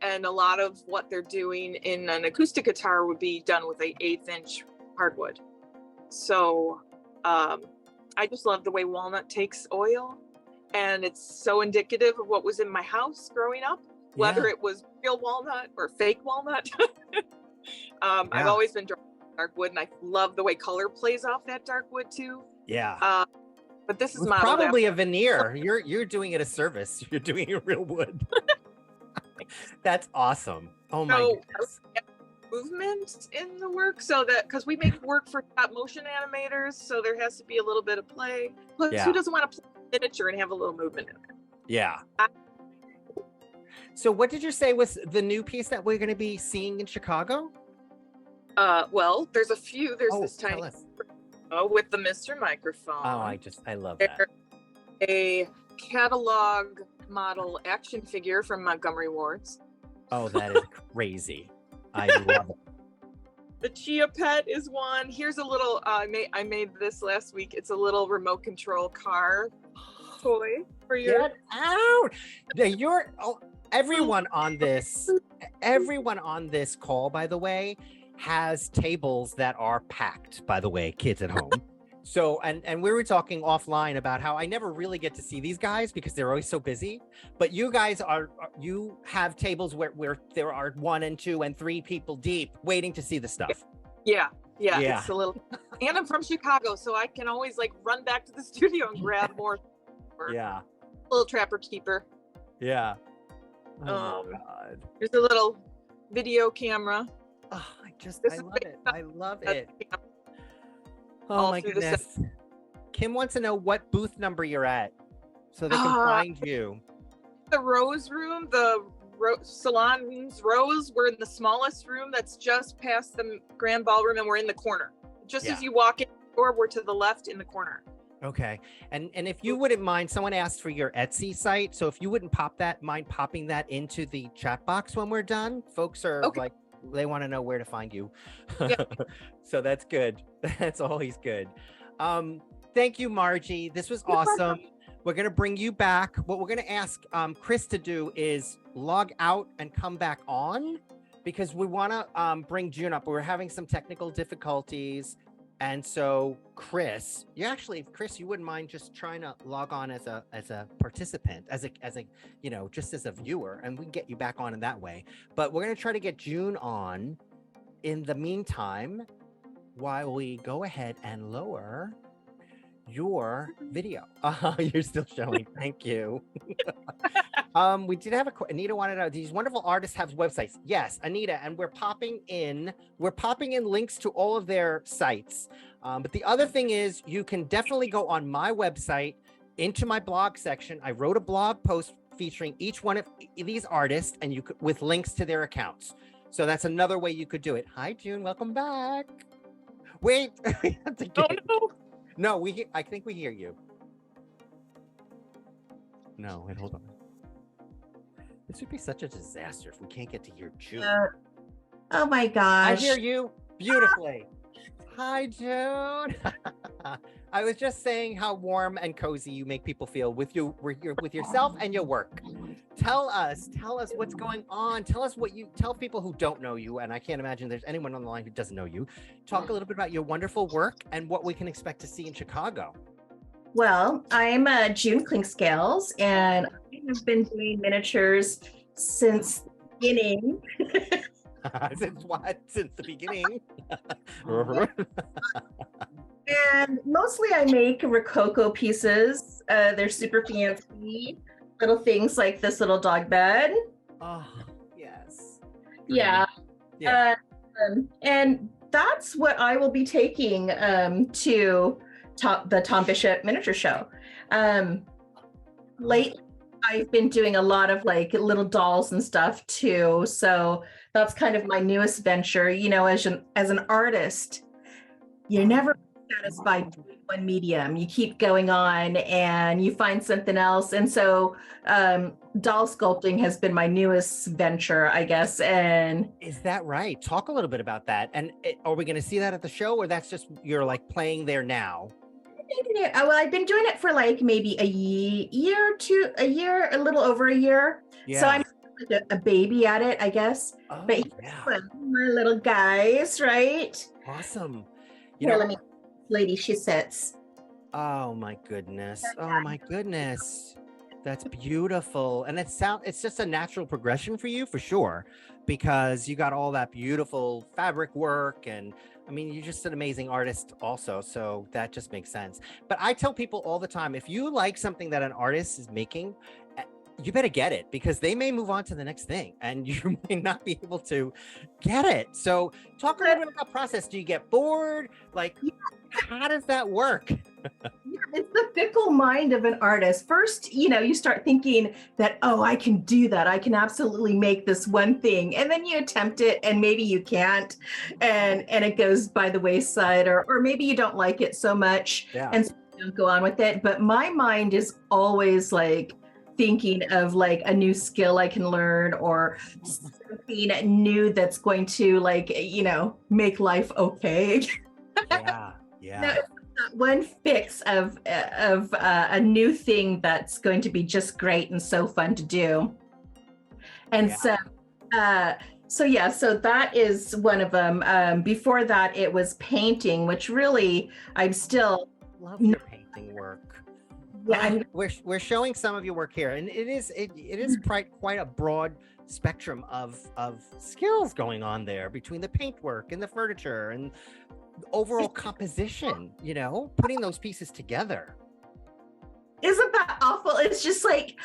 and a lot of what they're doing in an acoustic guitar would be done with a 1/8" hardwood. So, I just love the way walnut takes oil, and it's so indicative of what was in my house growing up, whether it was real walnut or fake walnut. I've always been drawn to dark wood, and I love the way color plays off that dark wood too. Yeah. But this is It's modeled probably after- a veneer. You're doing it a service. You're doing it real wood. That's awesome. Oh my So, goodness. movement in the work, so that because we make work for stop motion animators, so there has to be a little bit of play. Plus, Yeah. who doesn't want to play miniature and have a little movement in it? Yeah. So what did you say was the new piece that we're going to be seeing in Chicago? Well, there's a few. There's this tell tiny us. with the Mr. Microphone. Oh, I love that. There's a catalog model action figure from Montgomery Ward's. Oh, that is crazy. I love it. The Chia Pet is one. Here's a little. I made this last week. It's a little remote control car toy for your. Get out! Yeah, everyone on this call, by the way, has tables that are packed. By the way, kids at home. So, and we were talking offline about how I never really get to see these guys because they're always so busy. But you guys you have tables where there are 1 and 2 and 3 people deep waiting to see the stuff. Yeah. Yeah. It's a little. And I'm from Chicago, so I can always like run back to the studio and grab more. Yeah. Little trapper keeper. Yeah. Oh my Um, God. There's a little video camera. Oh, I This is love it. I love it. That's- Oh all my through the goodness. Kim wants to know what booth number you're at so they can find you. The Rose Room, the Salon's Rose, we're in the smallest room that's just past the Grand Ballroom, and we're in the corner. Just as you walk in the door, we're to the left in the corner. Okay. And if you wouldn't mind, someone asked for your Etsy site. So if you wouldn't mind popping that into the chat box when we're done, folks are like, they want to know where to find you. Yeah. So that's good. That's always good. Thank you, Margie. This was awesome. We're going to bring you back. What we're going to ask Chris to do is log out and come back on because we want to bring June up. We're having some technical difficulties. And so Chris, you wouldn't mind just trying to log on as a participant, as a just as a viewer, and we can get you back on in that way. But we're going to try to get June on in the meantime while we go ahead and lower your video. You're still showing. Thank you. We did have Anita wanted to know, these wonderful artists have websites. Yes, Anita, and we're popping in links to all of their sites. But the other thing is you can definitely go on my website into my blog section. I wrote a blog post featuring each one of these artists and with links to their accounts. So that's another way you could do it. Hi, June. Welcome back. Wait. No, I think we hear you. No, wait, hold on. This would be such a disaster if we can't get to hear June. Oh my gosh. I hear you beautifully. Hi, June. I was just saying how warm and cozy you make people feel with yourself and your work. Tell us what's going on. Tell people who don't know you, and I can't imagine there's anyone on the line who doesn't know you. Talk a little bit about your wonderful work and what we can expect to see in Chicago. Well, I'm June CLINKSCALES, and I have been doing miniatures since the beginning. Since what? Since the beginning. And mostly I make Rococo pieces. They're super fancy. Little things like this little dog bed. Oh, yes. Yeah. Yeah. And that's what I will be taking to the Tom Bishop Miniature Show. Lately, I've been doing a lot of like little dolls and stuff too. So that's kind of my newest venture. You know, as an artist, you're never satisfied with one medium. You keep going on and you find something else. And so doll sculpting has been my newest venture, I guess. And is that right? Talk a little bit about that. And are we going to see that at the show, or that's just you're like playing there now? Well, I've been doing it for like maybe a little over a year. Yeah. So I'm like a baby at it, I guess. Oh, But yeah. my little guys, right? Awesome. Here, let me, lady, she sits. Oh my goodness. Oh my goodness. That's beautiful. And it's just a natural progression for you, for sure, because you got all that beautiful fabric work. And I mean, you're just an amazing artist also. So that just makes sense. But I tell people all the time, if you like something that an artist is making, you better get it, because they may move on to the next thing and you may not be able to get it. So talk a little bit about that process. Do you get bored? Like, how does that work? It's the fickle mind of an artist. First, you start thinking that, oh, I can do that. I can absolutely make this one thing. And then you attempt it and maybe you can't. And it goes by the wayside, or maybe you don't like it so much and so you don't go on with it. But my mind is always like thinking of like a new skill I can learn, or something new that's going to make life okay. Yeah. No, it's not one fix of a new thing that's going to be just great and so fun to do. And so that is one of them. Before that, it was painting, which really I'm still love your painting work. Yeah, we're showing some of your work here, and it is quite a broad spectrum of skills going on there between the paintwork and the furniture and overall composition, putting those pieces together. Isn't that awful? It's just like,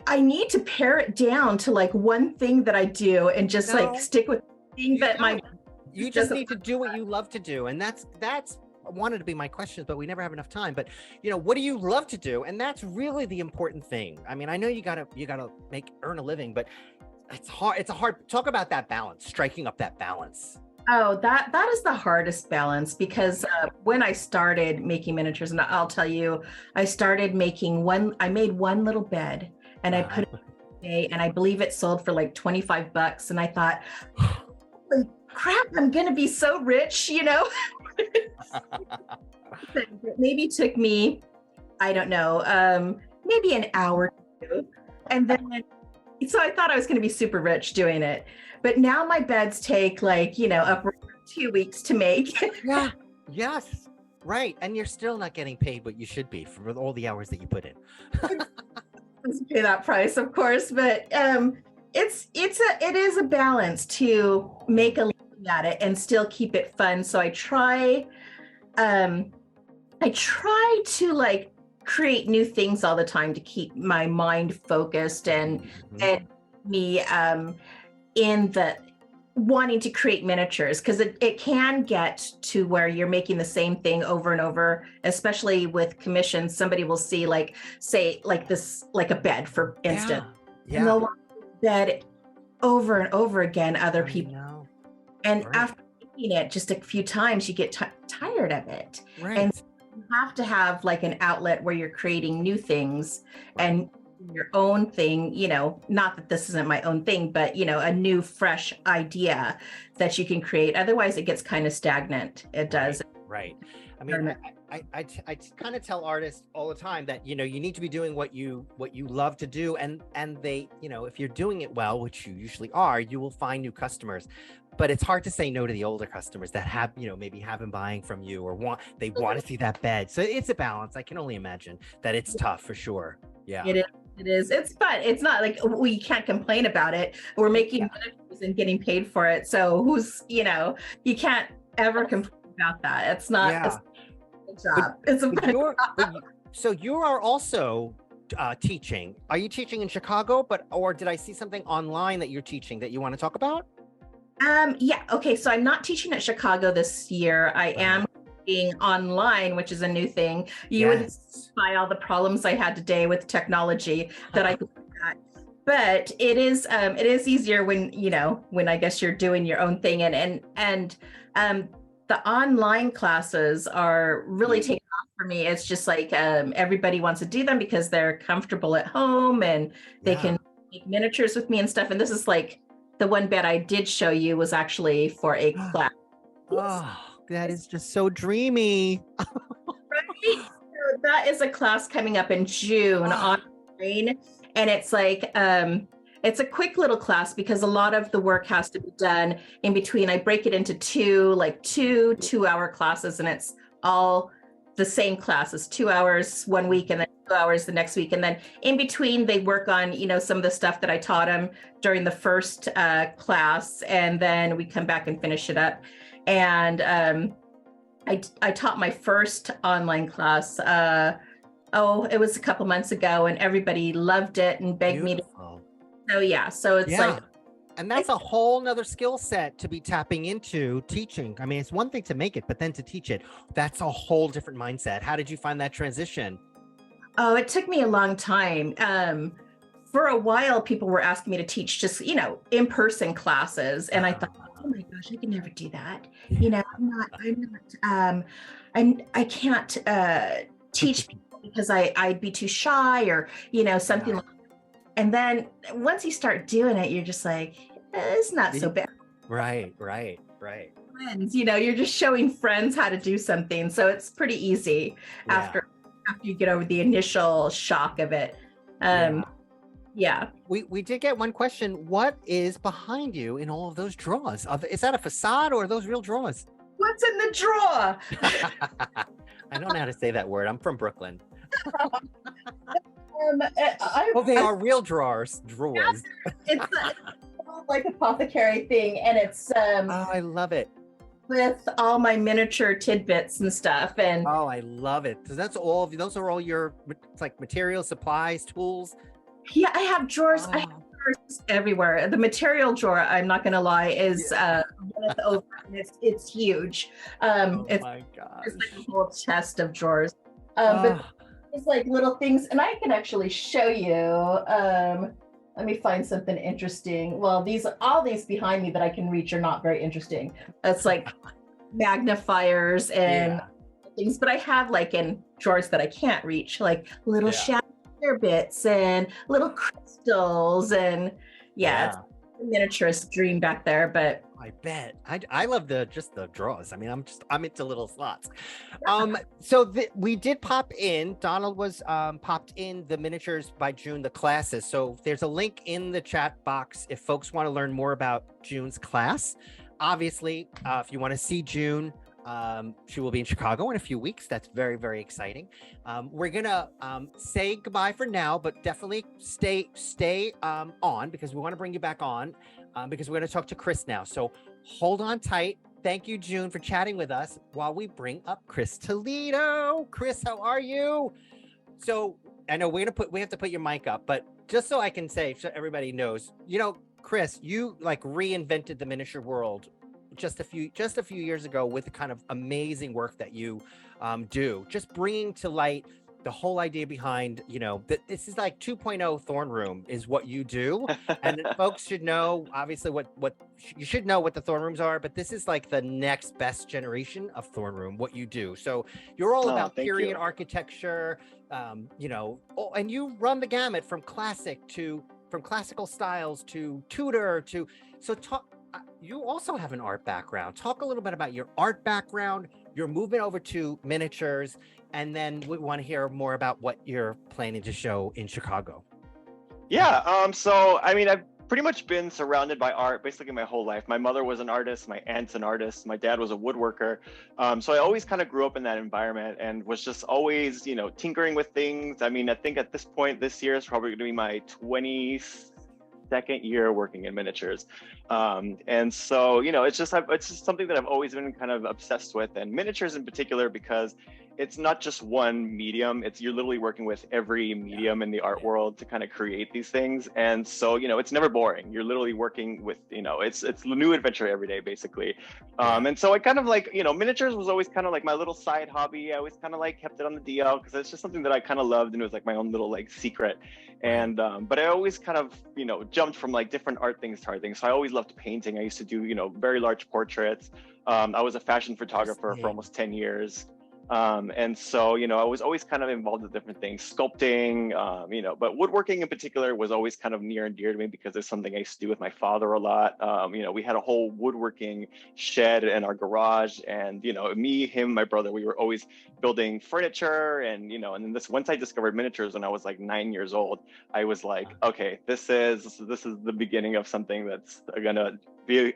I need to pare it down to like one thing that I do and just like stick with the thing that you just need to do what you love to do. And that's wanted to be my questions, but we never have enough time. But what do you love to do? And that's really the important thing. I mean, I know you gotta earn a living, but it's hard. Talk about that balance, striking up that balance. Oh, that is the hardest balance, because when I started making miniatures, and I'll tell you, I made one little bed and I put it in, and I believe it sold for like $25. And I thought, holy crap, I'm going to be so rich, It maybe took me, I don't know, maybe an hour or two. And then, so I thought I was going to be super rich doing it. But now my beds take upwards of 2 weeks to make. Yeah. Yes. Right. And you're still not getting paid what you should be for all the hours that you put in. Doesn't pay that price, of course, but it is a balance to make a living at it and still keep it fun. So I try to like create new things all the time to keep my mind focused and me in the wanting to create miniatures, because it can get to where you're making the same thing over and over, especially with commissions. Somebody will see say this, like a bed, for instance, and they'll want the bed over and over again, other people. And after making it just a few times, you get tired of it. Right. And so you have to have like an outlet where you're creating new things and your own thing, not that this isn't my own thing, but a new fresh idea that you can create. Otherwise it gets kind of stagnant. It does. Right. I mean, I kind of tell artists all the time that, you need to be doing what you love to do. And they, if you're doing it well, which you usually are, you will find new customers. But it's hard to say no to the older customers that have, maybe have been buying from you or want to see that bed. So it's a balance. I can only imagine that it's tough, for sure. Yeah. It is. It's fun. It's not like we can't complain about it. We're making miniatures and getting paid for it. So you can't ever complain about that. It's not a job. It's a fun job. So you are also teaching. Are you teaching in Chicago? Or did I see something online that you're teaching that you want to talk about? Yeah. Okay. So I'm not teaching at Chicago this year. I am being online, which is a new thing. You would by all the problems I had today with technology that I could do that. But it is easier when I guess you're doing your own thing, and the online classes are really taking off for me. It's just like everybody wants to do them because they're comfortable at home and they can make miniatures with me and stuff. And this is like the one bed I did show you was actually for a class. Oh, that is just so dreamy. Right? So that is a class coming up in June online, and it's like it's a quick little class because a lot of the work has to be done in between. I break it into two 2-hour classes, and it's all the same classes, 2 hours one week and then 2 hours the next week. And then in between, they work on, some of the stuff that I taught them during the first class. And then we come back and finish it up. And I taught my first online class. It was a couple months ago, and everybody loved it and begged me to. So yeah, so it's like. And that's a whole nother skill set to be tapping into teaching. I mean, it's one thing to make it, but then to teach it, that's a whole different mindset. How did you find that transition? Oh, it took me a long time. For a while, people were asking me to teach just, in-person classes. And I thought, oh my gosh, I can never do that. I can't teach people because I'd be too shy or, something like that. And then once you start doing it, you're just like, it's not so bad. Right. Friends, you're just showing friends how to do something. So it's pretty easy after you get over the initial shock of it. Yeah. We did get one question. What is behind you in all of those drawers? Is that a facade or are those real drawers? What's in the drawer? I don't know how to say that word. I'm from Brooklyn. They are real drawers. It's like apothecary thing, and it's I love it. With all my miniature tidbits and stuff. And I love it. So those are all your, it's like materials, supplies, tools. Yeah, I have drawers. I have drawers everywhere. The material drawer, I'm not gonna lie, is over. It's huge. It's my gosh. It's like a whole chest of drawers. But it's like little things, and I can actually show you. Let me find something interesting. Well, all these behind me that I can reach are not very interesting. It's like magnifiers and things, but I have like in drawers that I can't reach, like little shadow bits and little crystals, and it's a miniaturist dream back there. But I bet I love the drawers. I mean, I'm into little slots. So we did pop in. Donald was popped in the miniatures by June, the classes. So there's a link in the chat box if folks want to learn more about June's class. Obviously, if you want to see June, she will be in Chicago in a few weeks. That's very, very exciting. We're gonna say goodbye for now, but definitely stay on because we want to bring you back on. Because we're going to talk to Chris now. So hold on tight. Thank you, June, for chatting with us while we bring up Chris Toledo. Chris, how are you? So I know we have to put your mic up, but just so I can say, so everybody knows, Chris, you like reinvented the miniature world just a few years ago with the kind of amazing work that you do, just bringing to light the whole idea behind, that this is like 2.0 Thorn Room is what you do. And folks should know, obviously, what you should know what the Thorn Rooms are, but this is like the next best generation of Thorn Room, what you do. So you're all about period architecture, and you run the gamut from classical styles to Tudor you also have an art background. Talk a little bit about your art background, your movement over to miniatures, and then we want to hear more about what you're planning to show in Chicago. Yeah, so I mean, I've pretty much been surrounded by art basically my whole life. My mother was an artist, my aunt's an artist, my dad was a woodworker. So I always kind of grew up in that environment and was just always, tinkering with things. I mean, I think at this point, this year is probably going to be my 22nd year working in miniatures. And so, it's just something that I've always been kind of obsessed with, and miniatures in particular, because it's not just one medium. You're literally working with every medium in the art world to kind of create these things. And so, it's never boring. You're literally working with, it's a new adventure every day, basically. And so I kind of like, miniatures was always kind of like my little side hobby. I always kind of like kept it on the DL because it's just something that I kind of loved, and it was like my own little like secret. And, but I always kind of, jumped from like different art things to art things. So I always loved painting. I used to do, very large portraits. I was a fashion photographer for almost 10 years. And so, I was always kind of involved with different things, sculpting, but woodworking in particular was always kind of near and dear to me because it's something I used to do with my father a lot. We had a whole woodworking shed in our garage, and, me, him, my brother, we were always building furniture, and, and then once I discovered miniatures when I was like 9 years old, I was like, okay, this is the beginning of something that's gonna be,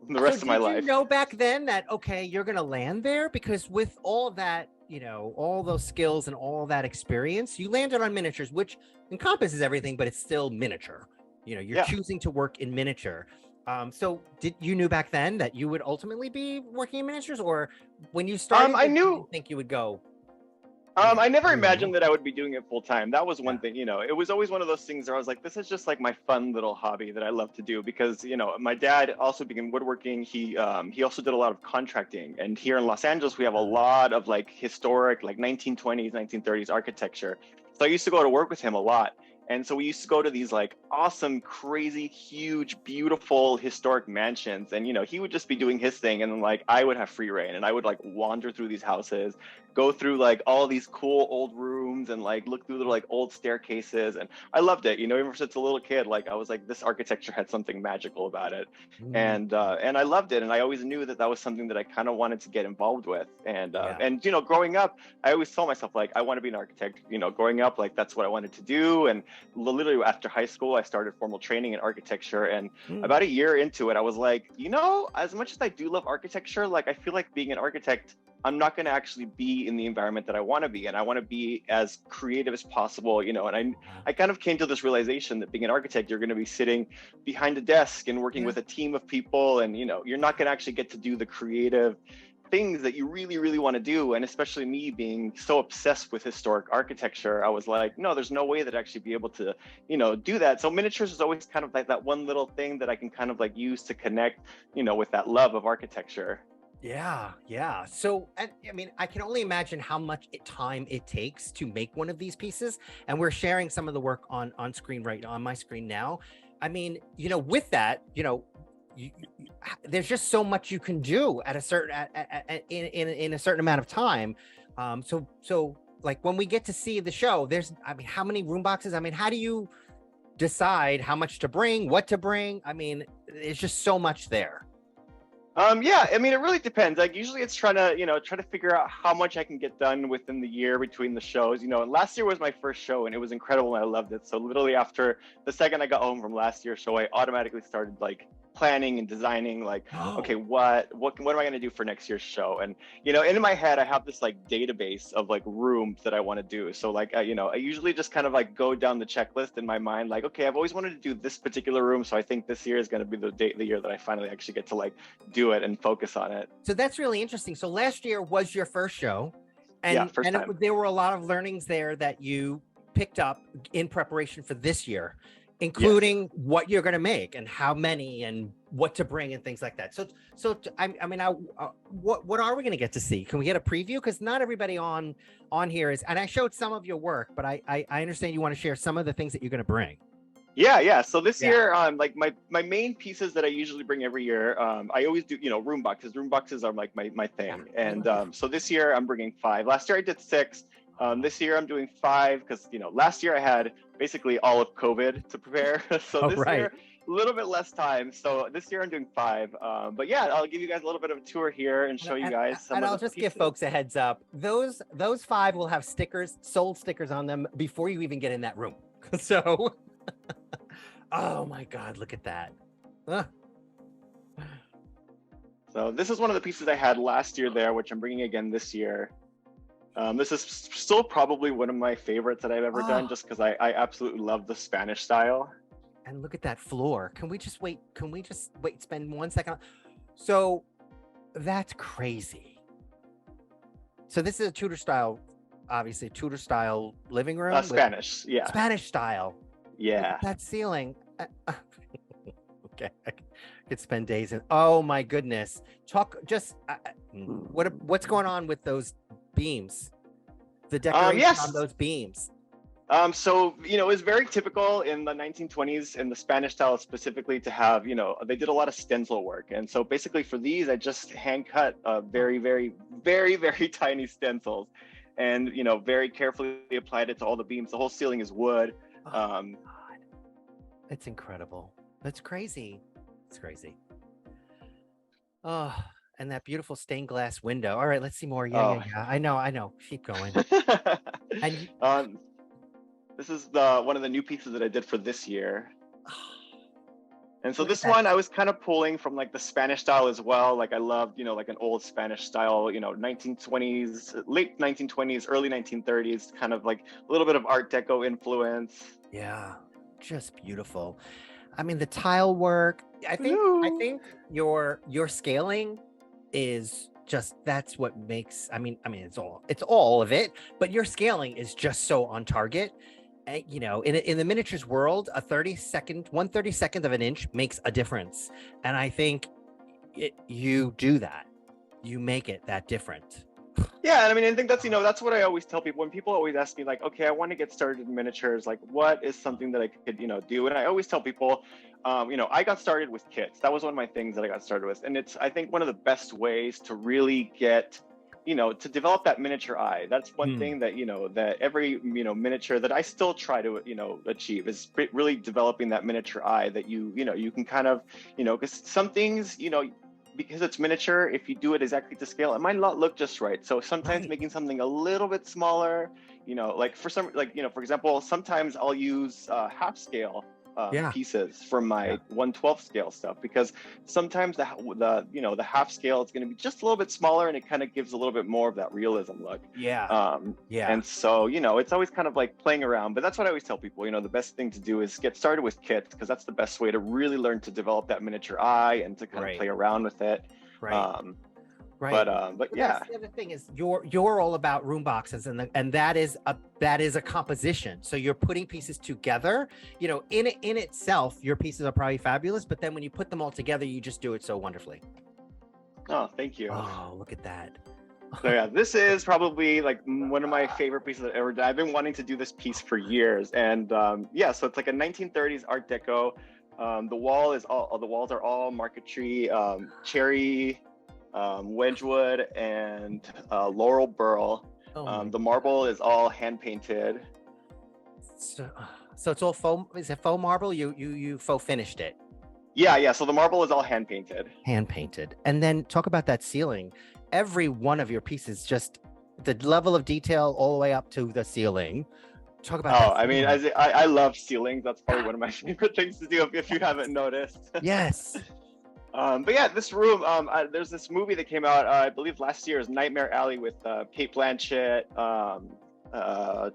the rest of my life. Did you know back then that, okay, you're going to land there? Because with all that you know, all those skills and all that experience, you landed on miniatures, which encompasses everything, but it's still miniature. You know, you're choosing to work in miniature. So did you knew back then that you would ultimately be working in miniatures, or when you started, I you knew. didn't think you would go? I never imagined that I would be doing it full time. That was one thing, you know, it was always one of those things where I was like, this is just like my fun little hobby that I love to do, because, you know, my dad also began woodworking. He also did a lot of contracting. And here in Los Angeles, we have a lot of like historic, like 1920s, 1930s architecture. So I used to go to work with him a lot. And so we used to go to these like awesome, crazy, huge, beautiful, historic mansions. And, you know, he would just be doing his thing. And then like, I would have free reign, and I would like wander through these houses, go through like all these cool old rooms, and like look through the like old staircases. And I loved it, you know, even since a little kid, like I was like, this architecture had something magical about it. And I loved it. And I always knew that that was something that I kind of wanted to get involved with. And, you know, growing up, I always told myself, like, I want to be an architect, you know, growing up, like, that's what I wanted to do. And literally after high school, I started formal training in architecture. And about a year into it, I was like, you know, as much as I do love architecture, like, I feel like being an architect, I'm not going to actually be in the environment that I want to be. And I want to be as creative as possible, you know. And I kind of came to this realization that being an architect, you're going to be sitting behind a desk and working with a team of people. And, you know, you're not going to actually get to do the creative things that you really, really want to do. And especially me being so obsessed with historic architecture, I was like, no, there's no way that I actually be able to, you know, do that. So miniatures is always kind of like that one little thing that I can kind of like use to connect, you know, with that love of architecture. Yeah. So, I mean, I can only imagine how much time it takes to make one of these pieces. And we're sharing some of the work on screen right on my screen now. I mean, you know, with that, you know, there's just so much you can do at a certain in a certain amount of time. So like when we get to see the show, I mean, how many room boxes? I mean, how do you decide how much to bring, what to bring? I mean, there's just so much there. Yeah, I mean, it really depends. Like usually it's trying to figure out how much I can get done within the year between the shows, you know. And last year was my first show and it was incredible and I loved it. So literally after the second I got home from last year's show, I automatically started like planning and designing, like, okay, what am I going to do for next year's show? And, you know, in my head, I have this like database of like rooms that I want to do. So like, you know, I usually just kind of like go down the checklist in my mind, like, okay, I've always wanted to do this particular room. So I think this year is going to be the year that I finally actually get to like do it and focus on it. So that's really interesting. So last year was your first show. And, first time. There were a lot of learnings there that you picked up in preparation for this year, including what you're going to make and how many and what to bring and things like that. So I mean, what are we going to get to see? Can we get a preview? Because not everybody on here is, and I showed some of your work, but I understand you want to share some of the things that you're going to bring. Yeah. So this year, like my main pieces that I usually bring every year, I always do, you know, room boxes. Room boxes are like my thing. And so this year I'm bringing 5. Last year I did 6. This year I'm doing 5 because, you know, last year I had basically all of COVID to prepare. So this year, a little bit less time. So this year I'm doing 5. But yeah, I'll give you guys a little bit of a tour here and show you guys some. And I'll just give folks a heads up. Those 5 will have sold stickers on them before you even get in that room. So, oh my God, look at that. So this is one of the pieces I had last year there, which I'm bringing again this year. This is still probably one of my favorites that I've ever done, just because I absolutely love the Spanish style. And look at that floor. Can we just wait? Spend 1 second. So that's crazy. So this is a Tudor style, obviously Tudor style living room. Spanish, yeah. Spanish style. Yeah. That ceiling. Okay, I could spend days in. Oh my goodness. What's going on with those beams? The decoration on those beams. So, you know, it's very typical in the 1920s in the Spanish style specifically to have, you know, they did a lot of stencil work. And so basically for these, I just hand cut very, very, very, very tiny stencils and, you know, very carefully applied it to all the beams. The whole ceiling is wood. God. It's incredible. That's crazy. It's crazy. Oh, and that beautiful stained glass window. All right, let's see more. Yeah. I know. Keep going. This is one of the new pieces that I did for this year. And so Look at this that. one I was kind of pulling from like the Spanish style as well. Like I loved, like an old Spanish style, 1920s, late 1920s, early 1930s, kind of like a little bit of Art Deco influence. Yeah, just beautiful. I mean, the tile work, I think your scaling is just, that's what makes, I mean, it's all of it, but your scaling is just so on target. In the miniatures world, a 1/32 of an inch makes a difference. And I think you do that. You make it that different. Yeah, and I mean, I think that's what I always tell people when people always ask me like, okay, I want to get started in miniatures. Like, what is something that I could, do? And I always tell people, I got started with kits. That was one of my things that I got started with, and it's I think one of the best ways to really get, to develop that miniature eye. That's one thing that that every miniature that I still try to achieve is really developing that miniature eye that you can kind of because some things because it's miniature, if you do it exactly to scale, it might not look just right. So sometimes making something a little bit smaller, like for some, for example, sometimes I'll use half scale pieces from my 1/12 scale stuff, because sometimes the half scale is going to be just a little bit smaller and it kind of gives a little bit more of that realism look. And so it's always kind of like playing around, but that's what I always tell people. The best thing to do is get started with kits, because that's the best way to really learn to develop that miniature eye and to kind of play around with it. But yeah, that's the other thing is you're all about room boxes, and that is a composition. So you're putting pieces together. In itself, your pieces are probably fabulous, but then when you put them all together, you just do it so wonderfully. Oh, thank you. Oh, look at that. So yeah, this is probably like one of my favorite pieces I've ever done. I've been wanting to do this piece for years, and so it's like a 1930s Art Deco. The walls are all marquetry, cherry, Wedgwood, and laurel burl. The marble is all hand painted. So it's all foam. Is it faux marble? You faux finished it. Yeah. So the marble is all hand painted. Hand painted. And then talk about that ceiling. Every one of your pieces, just the level of detail all the way up to the ceiling. Talk about. I mean, I love ceilings. That's probably one of my favorite things to do. If you haven't noticed. Yes. But yeah, this room, there's this movie that came out, I believe last year, is Nightmare Alley with Kate Blanchett,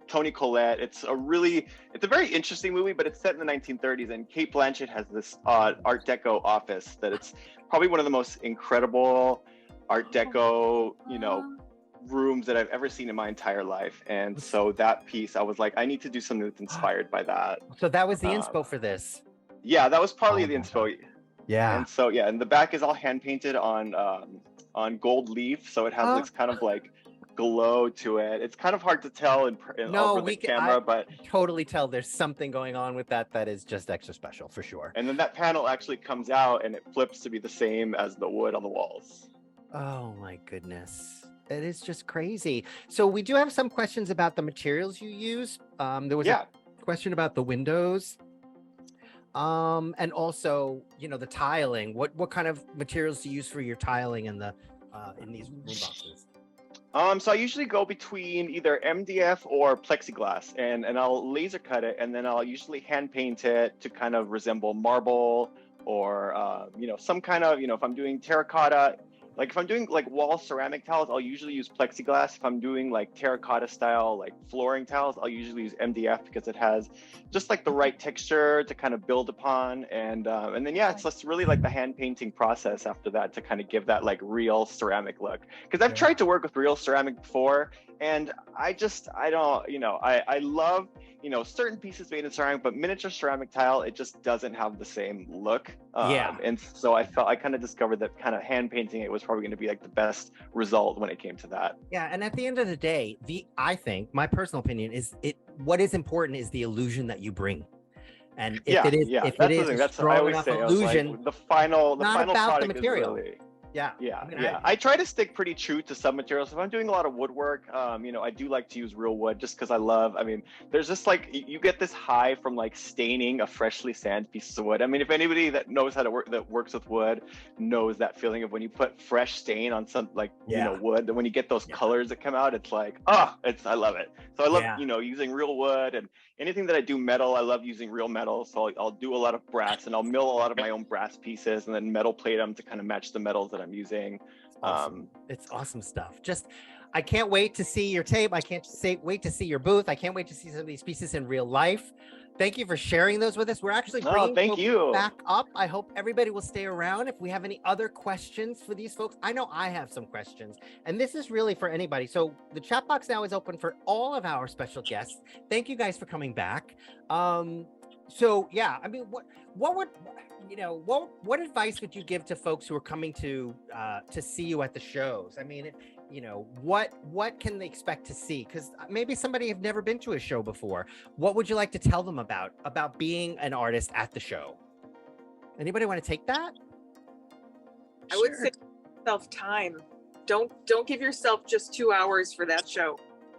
Toni Collette. It's a very interesting movie, but it's set in the 1930s, and Kate Blanchett has this Art Deco office that it's probably one of the most incredible Art Deco, rooms that I've ever seen in my entire life. And so that piece, I was like, I need to do something that's inspired by that. So that was the inspo for this. Yeah, that was partly the inspo. Yeah. And so and the back is all hand painted on gold leaf, so it has this kind of like glow to it. It's kind of hard to tell over the camera, but totally tell there's something going on with that is just extra special for sure. And then that panel actually comes out and it flips to be the same as the wood on the walls. Oh my goodness. It is just crazy. So we do have some questions about the materials you use. There was a question about the windows. And also, the tiling. What kind of materials do you use for your tiling in these room boxes? So I usually go between either MDF or plexiglass, and I'll laser cut it, and then I'll usually hand paint it to kind of resemble marble or some kind of if I'm doing terracotta. Like if I'm doing like wall ceramic tiles, I'll usually use plexiglass. If I'm doing like terracotta style like flooring tiles, I'll usually use MDF because it has just like the right texture to kind of build upon. And then it's just really like the hand painting process after that to kind of give that like real ceramic look. Because I've tried to work with real ceramic before, and I don't, I love certain pieces made in ceramic, but miniature ceramic tile, it just doesn't have the same look. And so I kind of discovered that kind of hand painting it was probably going to be like the best result when it came to that. Yeah, and at the end of the day, I think my personal opinion is what is important is the illusion that you bring. And if it is a strong enough illusion, the final not product about the material. Yeah. I try to stick pretty true to some materials. If I'm doing a lot of woodwork, you know, I do like to use real wood just because I mean, there's just like, you get this high from like staining a freshly sanded piece of wood. I mean, if anybody that knows how to work, that works with wood, knows that feeling of when you put fresh stain on some like, you know, wood, that when you get those colors that come out, it's like, I love it. So I love, you know, using real wood, and anything that I do metal, I love using real metal. So I'll do a lot of brass, and I'll mill a lot of my own brass pieces and then metal plate them to kind of match the metals that I'm using. Awesome. It's awesome stuff. Just, I can't wait to see your tape. I can't wait to see your booth. I can't wait to see some of these pieces in real life. Thank you for sharing those with us. We're actually bringing folks back up. I hope everybody will stay around. If we have any other questions for these folks, I know I have some questions, and this is really for anybody. So the chat box now is open for all of our special guests. Thank you guys for coming back. So yeah, I mean, what would, you know, what advice would you give to folks who are coming to see you at the shows? I mean, you know, what can they expect to see? Because maybe somebody have never been to a show before. What would you like to tell them about being an artist at the show? Anybody want to take that? I would say self-time. Don't give yourself just 2 hours for that show.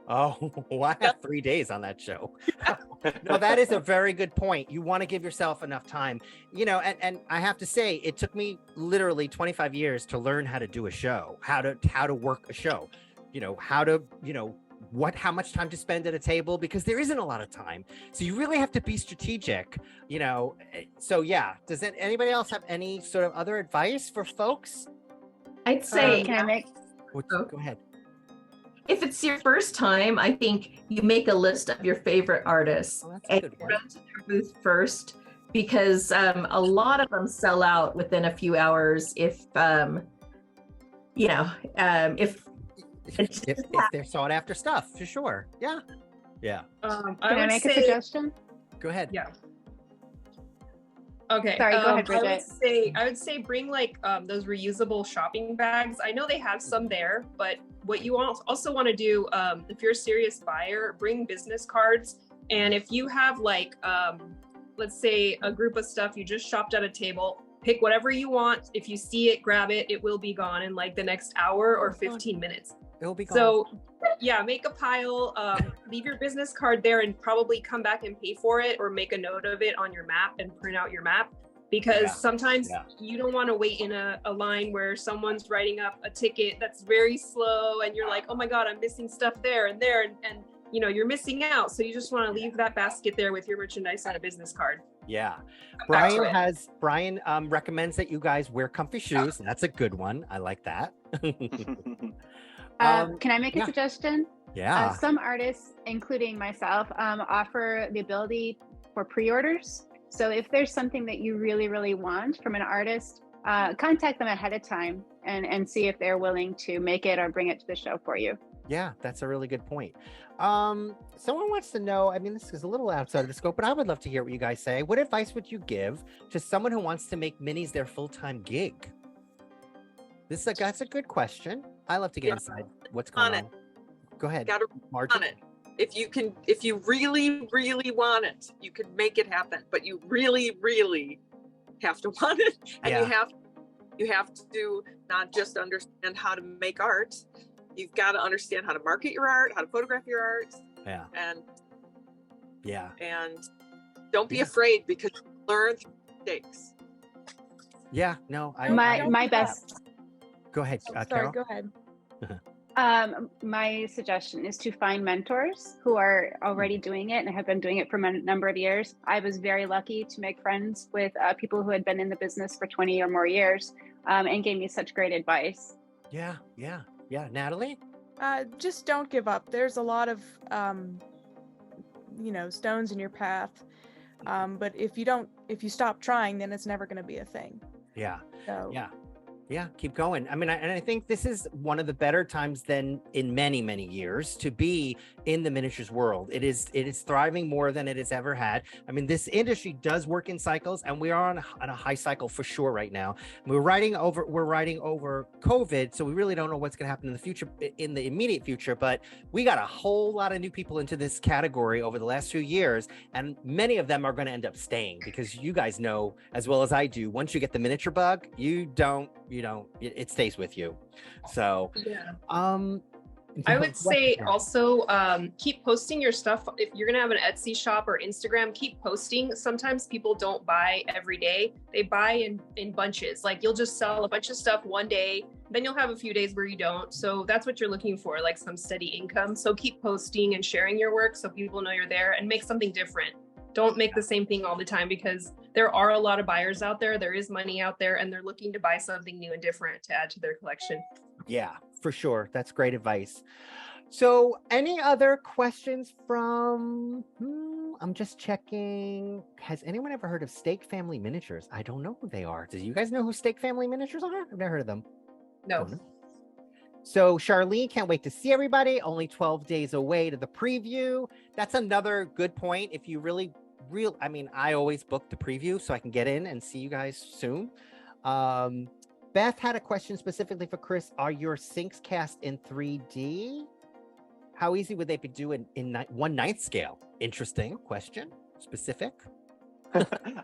Oh, well, I have 3 days on that show. No, that is a very good point. You want to give yourself enough time, you know, and I have to say, it took me literally 25 years to learn how to do a show, how to work a show, you know, how to, you know, how much time to spend at a table, because there isn't a lot of time. So you really have to be strategic, you know. So yeah, does anybody else have any sort of other advice for folks? I'd say, Go ahead. If it's your first time, I think you make a list of your favorite artists and run to their booth first, because a lot of them sell out within a few hours if they're sought after stuff, for sure. Yeah. Can I make a suggestion? Go ahead. Yeah. Okay. Sorry, go ahead, Bridget. I would say bring like those reusable shopping bags. I know they have some there, but what you also want to do, if you're a serious buyer, bring business cards. And if you have like, let's say a group of stuff you just shopped at a table, pick whatever you want. If you see it, grab it. It will be gone in like the next hour or 15 minutes. It'll be gone. So yeah, make a pile, leave your business card there and probably come back and pay for it, or make a note of it on your map and print out your map. Because sometimes you don't want to wait in a line where someone's writing up a ticket that's very slow and you're like, oh my God, I'm missing stuff there and there. And you know, you're missing out. So you just want to leave that basket there with your merchandise on a business card. Yeah. Brian recommends that you guys wear comfy shoes. And that's a good one. I like that. Can I make a suggestion? Yeah. Some artists, including myself, offer the ability for pre-orders. So if there's something that you really, really want from an artist, contact them ahead of time and see if they're willing to make it or bring it to the show for you. Yeah, that's a really good point. Someone wants to know, I mean, this is a little outside of the scope, but I would love to hear what you guys say. What advice would you give to someone who wants to make minis their full-time gig? That's a good question. I love to get inside what's going on. Go ahead, Margie. On it. If you really, really want it, you can make it happen, but you really, really have to want it. And you have to not just understand how to make art. You've got to understand how to market your art, how to photograph your art. Yeah. And don't be afraid, because you learn through mistakes. Yeah, no, my best. Go ahead, sorry, Carol. go ahead. My suggestion is to find mentors who are already doing it and have been doing it for a number of years. I was very lucky to make friends with people who had been in the business for 20 or more years and gave me such great advice. Yeah. Natalie? Just don't give up. There's a lot of, stones in your path. But if you stop trying, then it's never going to be a thing. Yeah. So. Yeah, keep going. I mean, I think this is one of the better times than in many, many years to be in the miniatures world. It is thriving more than it has ever had. I mean, this industry does work in cycles, and we are on a high cycle for sure right now. We're riding over COVID, so we really don't know what's going to happen in the future, in the immediate future. But we got a whole lot of new people into this category over the last few years, and many of them are going to end up staying, because you guys know as well as I do, once you get the miniature bug, you don't it stays with you. So, Yeah. I I would say also keep posting your stuff. If you're gonna have an Etsy shop or Instagram, keep posting. Sometimes people don't buy every day. They buy in bunches. Like you'll just sell a bunch of stuff one day, then you'll have a few days where you don't. So that's what you're looking for, like some steady income. So keep posting and sharing your work so people know you're there, and make something different. Don't make the same thing all the time, because there are a lot of buyers out there. There is money out there, and they're looking to buy something new and different to add to their collection. Yeah, for sure. That's great advice. So any other questions from, I'm just checking. Has anyone ever heard of Stake Family Miniatures? I don't know who they are. Do you guys know who Stake Family Miniatures are? I've never heard of them. No. So Charlene, can't wait to see everybody. Only 12 days away to the preview. That's another good point. If you I mean, I always book the preview so I can get in and see you guys soon. Beth had a question specifically for Chris. Are your sinks cast in 3D? How easy would they be doing in 1/9 scale? Interesting question. Specific.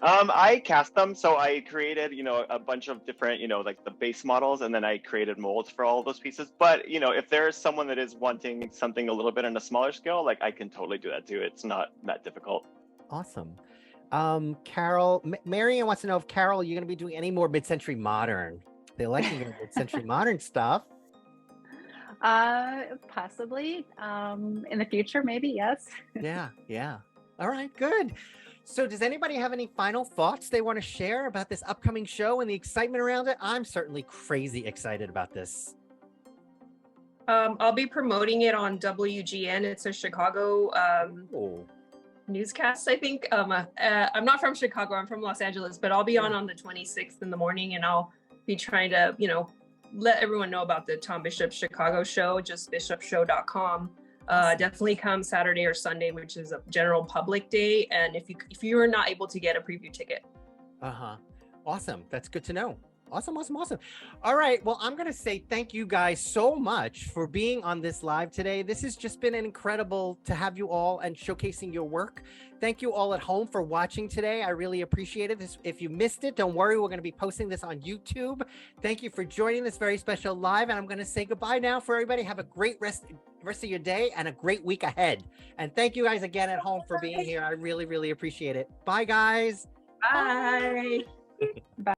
I cast them. So I created, a bunch of different, like the base models, and then I created molds for all of those pieces. But, if there's someone that is wanting something a little bit on a smaller scale, like I can totally do that too. It's not that difficult. Awesome. Carol, Marion wants to know if Carol, you're going to be doing any more mid-century modern. They like your mid-century modern stuff. Possibly. In the future, maybe, yes. Yeah. All right, good. So does anybody have any final thoughts they want to share about this upcoming show and the excitement around it? I'm certainly crazy excited about this. I'll be promoting it on WGN. It's a Chicago newscast, I think. I'm not from Chicago, I'm from Los Angeles, but I'll be on the 26th in the morning, and I'll be trying to, let everyone know about the Tom Bishop Chicago show, just bishopshow.com. Definitely come Saturday or Sunday, which is a general public day. And if you are not able to get a preview ticket. Awesome. That's good to know. Awesome. All right. Well, I'm going to say thank you guys so much for being on this live today. This has just been incredible to have you all and showcasing your work. Thank you all at home for watching today. I really appreciate it. If you missed it, don't worry. We're going to be posting this on YouTube. Thank you for joining this very special live. And I'm going to say goodbye now for everybody. Have a great rest of your day and a great week ahead. And thank you guys again at home for being here. I really, really appreciate it. Bye, guys. Bye. Bye.